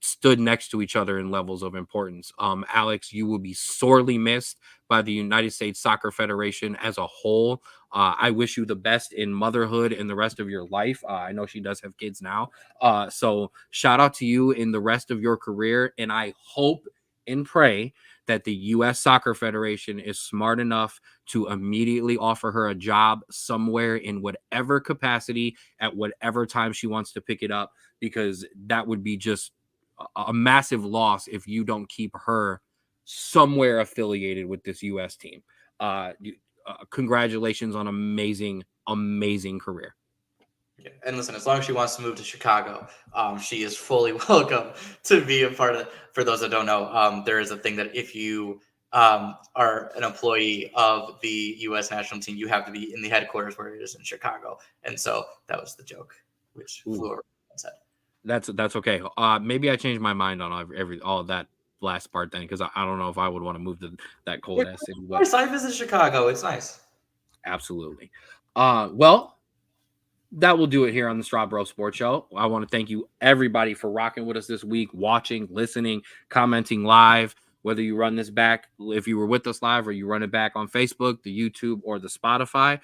stood next to each other in levels of importance. Alex, you will be sorely missed by the United States Soccer Federation as a whole. I wish you the best in motherhood and the rest of your life. I know she does have kids now. So shout out to you in the rest of your career. And I hope and pray that the U.S. Soccer Federation is smart enough to immediately offer her a job somewhere in whatever capacity at whatever time she wants to pick it up, because that would be just a massive loss if you don't keep her somewhere affiliated with this U.S. team. Congratulations on amazing career. Yeah. And listen, as long as she wants to move to Chicago, she is fully welcome to be a part of. For those that don't know, there is a thing that if you are an employee of the U.S. national team, you have to be in the headquarters, where it is in Chicago. And so that was the joke, which flew over and said. That's okay. Maybe I changed my mind on all of that last part then, because I don't know if I would want to move to that cold ass city. But I visit Chicago. It's nice. Absolutely. Well, that will do it here on the Straub Bro Sports Show. I want to thank you, everybody, for rocking with us this week, watching, listening, commenting live. Whether you run this back, if you were with us live, or you run it back on Facebook, the YouTube, or the Spotify,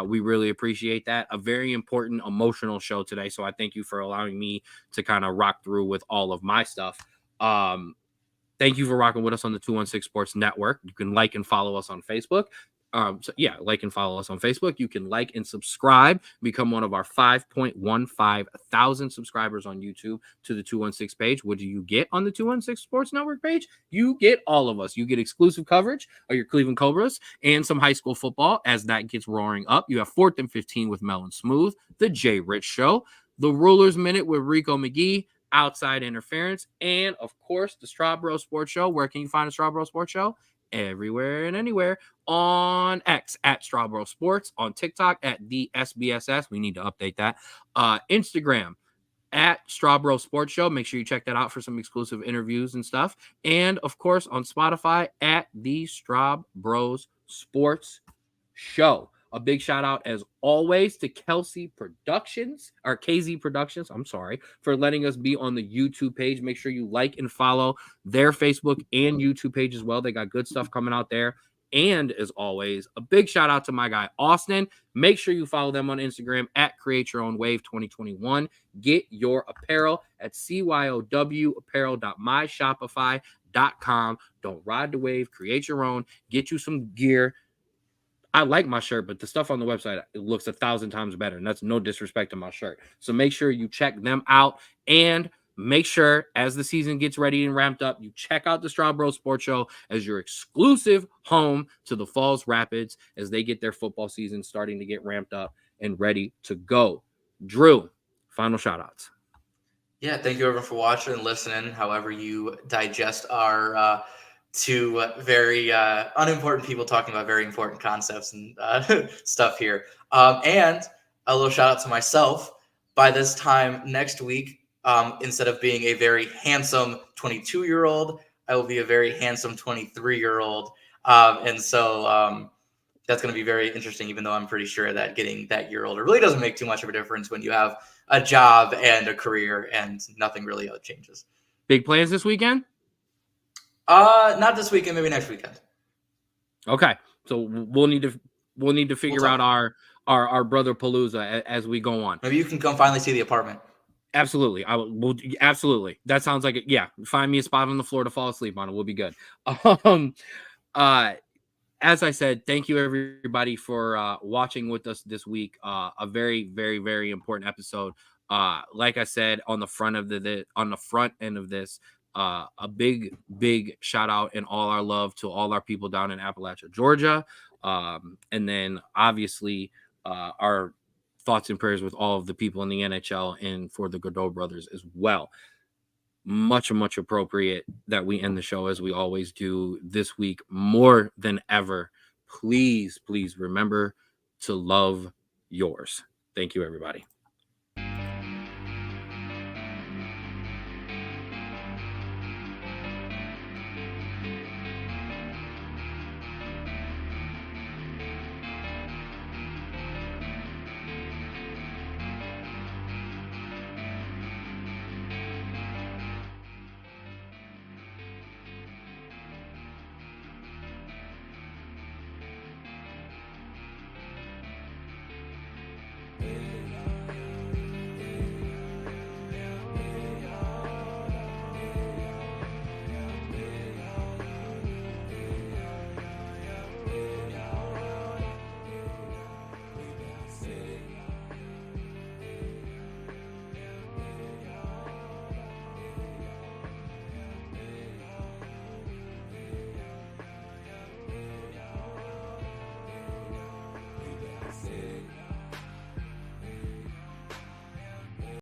we really appreciate that. A very important, emotional show today. So I thank you for allowing me to kind of rock through with all of my stuff. Thank you for rocking with us on the 216 Sports Network. You can like and follow us on Facebook. Like and follow us on Facebook. You can like and subscribe, become one of our 5.15 thousand subscribers on YouTube to the 216 page. What do you get on the 216 Sports Network page? You get all of us. You get exclusive coverage of your Cleveland Cobras and some high school football as that gets roaring up. You have 4th and 15 with Mel and Smooth, the Jay Rich Show, the Rulers Minute with Rico McGee, Outside Interference, and of course the Straub Bro Sports Show. Where can you find a Straub Bro Sports Show? Everywhere and anywhere. On X at Straub Bro Sports, on TikTok at the SBSS. We need to update that. Instagram at Straub Bro Sports Show. Make sure you check that out for some exclusive interviews and stuff. And of course on Spotify at the Straub Bros Sports Show. A big shout out, as always, to KZ Productions, I'm sorry, for letting us be on the YouTube page. Make sure you like and follow their Facebook and YouTube page as well. They got good stuff coming out there. And as always, a big shout out to my guy, Austin. Make sure you follow them on Instagram at Create Your Own Wave 2021. Get your apparel at CYOWapparel.myshopify.com. Don't ride the wave, create your own, get you some gear. I like my shirt, but the stuff on the website, it looks 1,000 times better. And that's no disrespect to my shirt. So make sure you check them out, and make sure as the season gets ready and ramped up, you check out the Straub Bro Sports Show as your exclusive home to the Falls Rapids as they get their football season starting to get ramped up and ready to go. Drew, final shout outs. Yeah, thank you everyone for watching and listening. However you digest our two very unimportant people talking about very important concepts and stuff here. And a little shout out to myself. By this time next week, instead of being a very handsome 22-year-old, I will be a very handsome 23-year-old. And so that's going to be very interesting, even though I'm pretty sure that getting that year older really doesn't make too much of a difference when you have a job and a career and nothing really changes. Big plans this weekend? Not this weekend, maybe next weekend. Okay. So we'll need to figure out our brother Palooza as we go on. Maybe you can come finally see the apartment. Absolutely. Absolutely. That sounds like it. Yeah. Find me a spot on the floor to fall asleep on. It will be good. As I said, thank you everybody for watching with us this week. A very, very, very important episode. Like I said, on the front end of this, a big shout out and all our love to all our people down in Appalachia, Georgia. And then obviously our thoughts and prayers with all of the people in the NHL and for the Godot brothers as well. much appropriate that we end the show as we always do this week more than ever. Please remember to love yours. Thank you, everybody.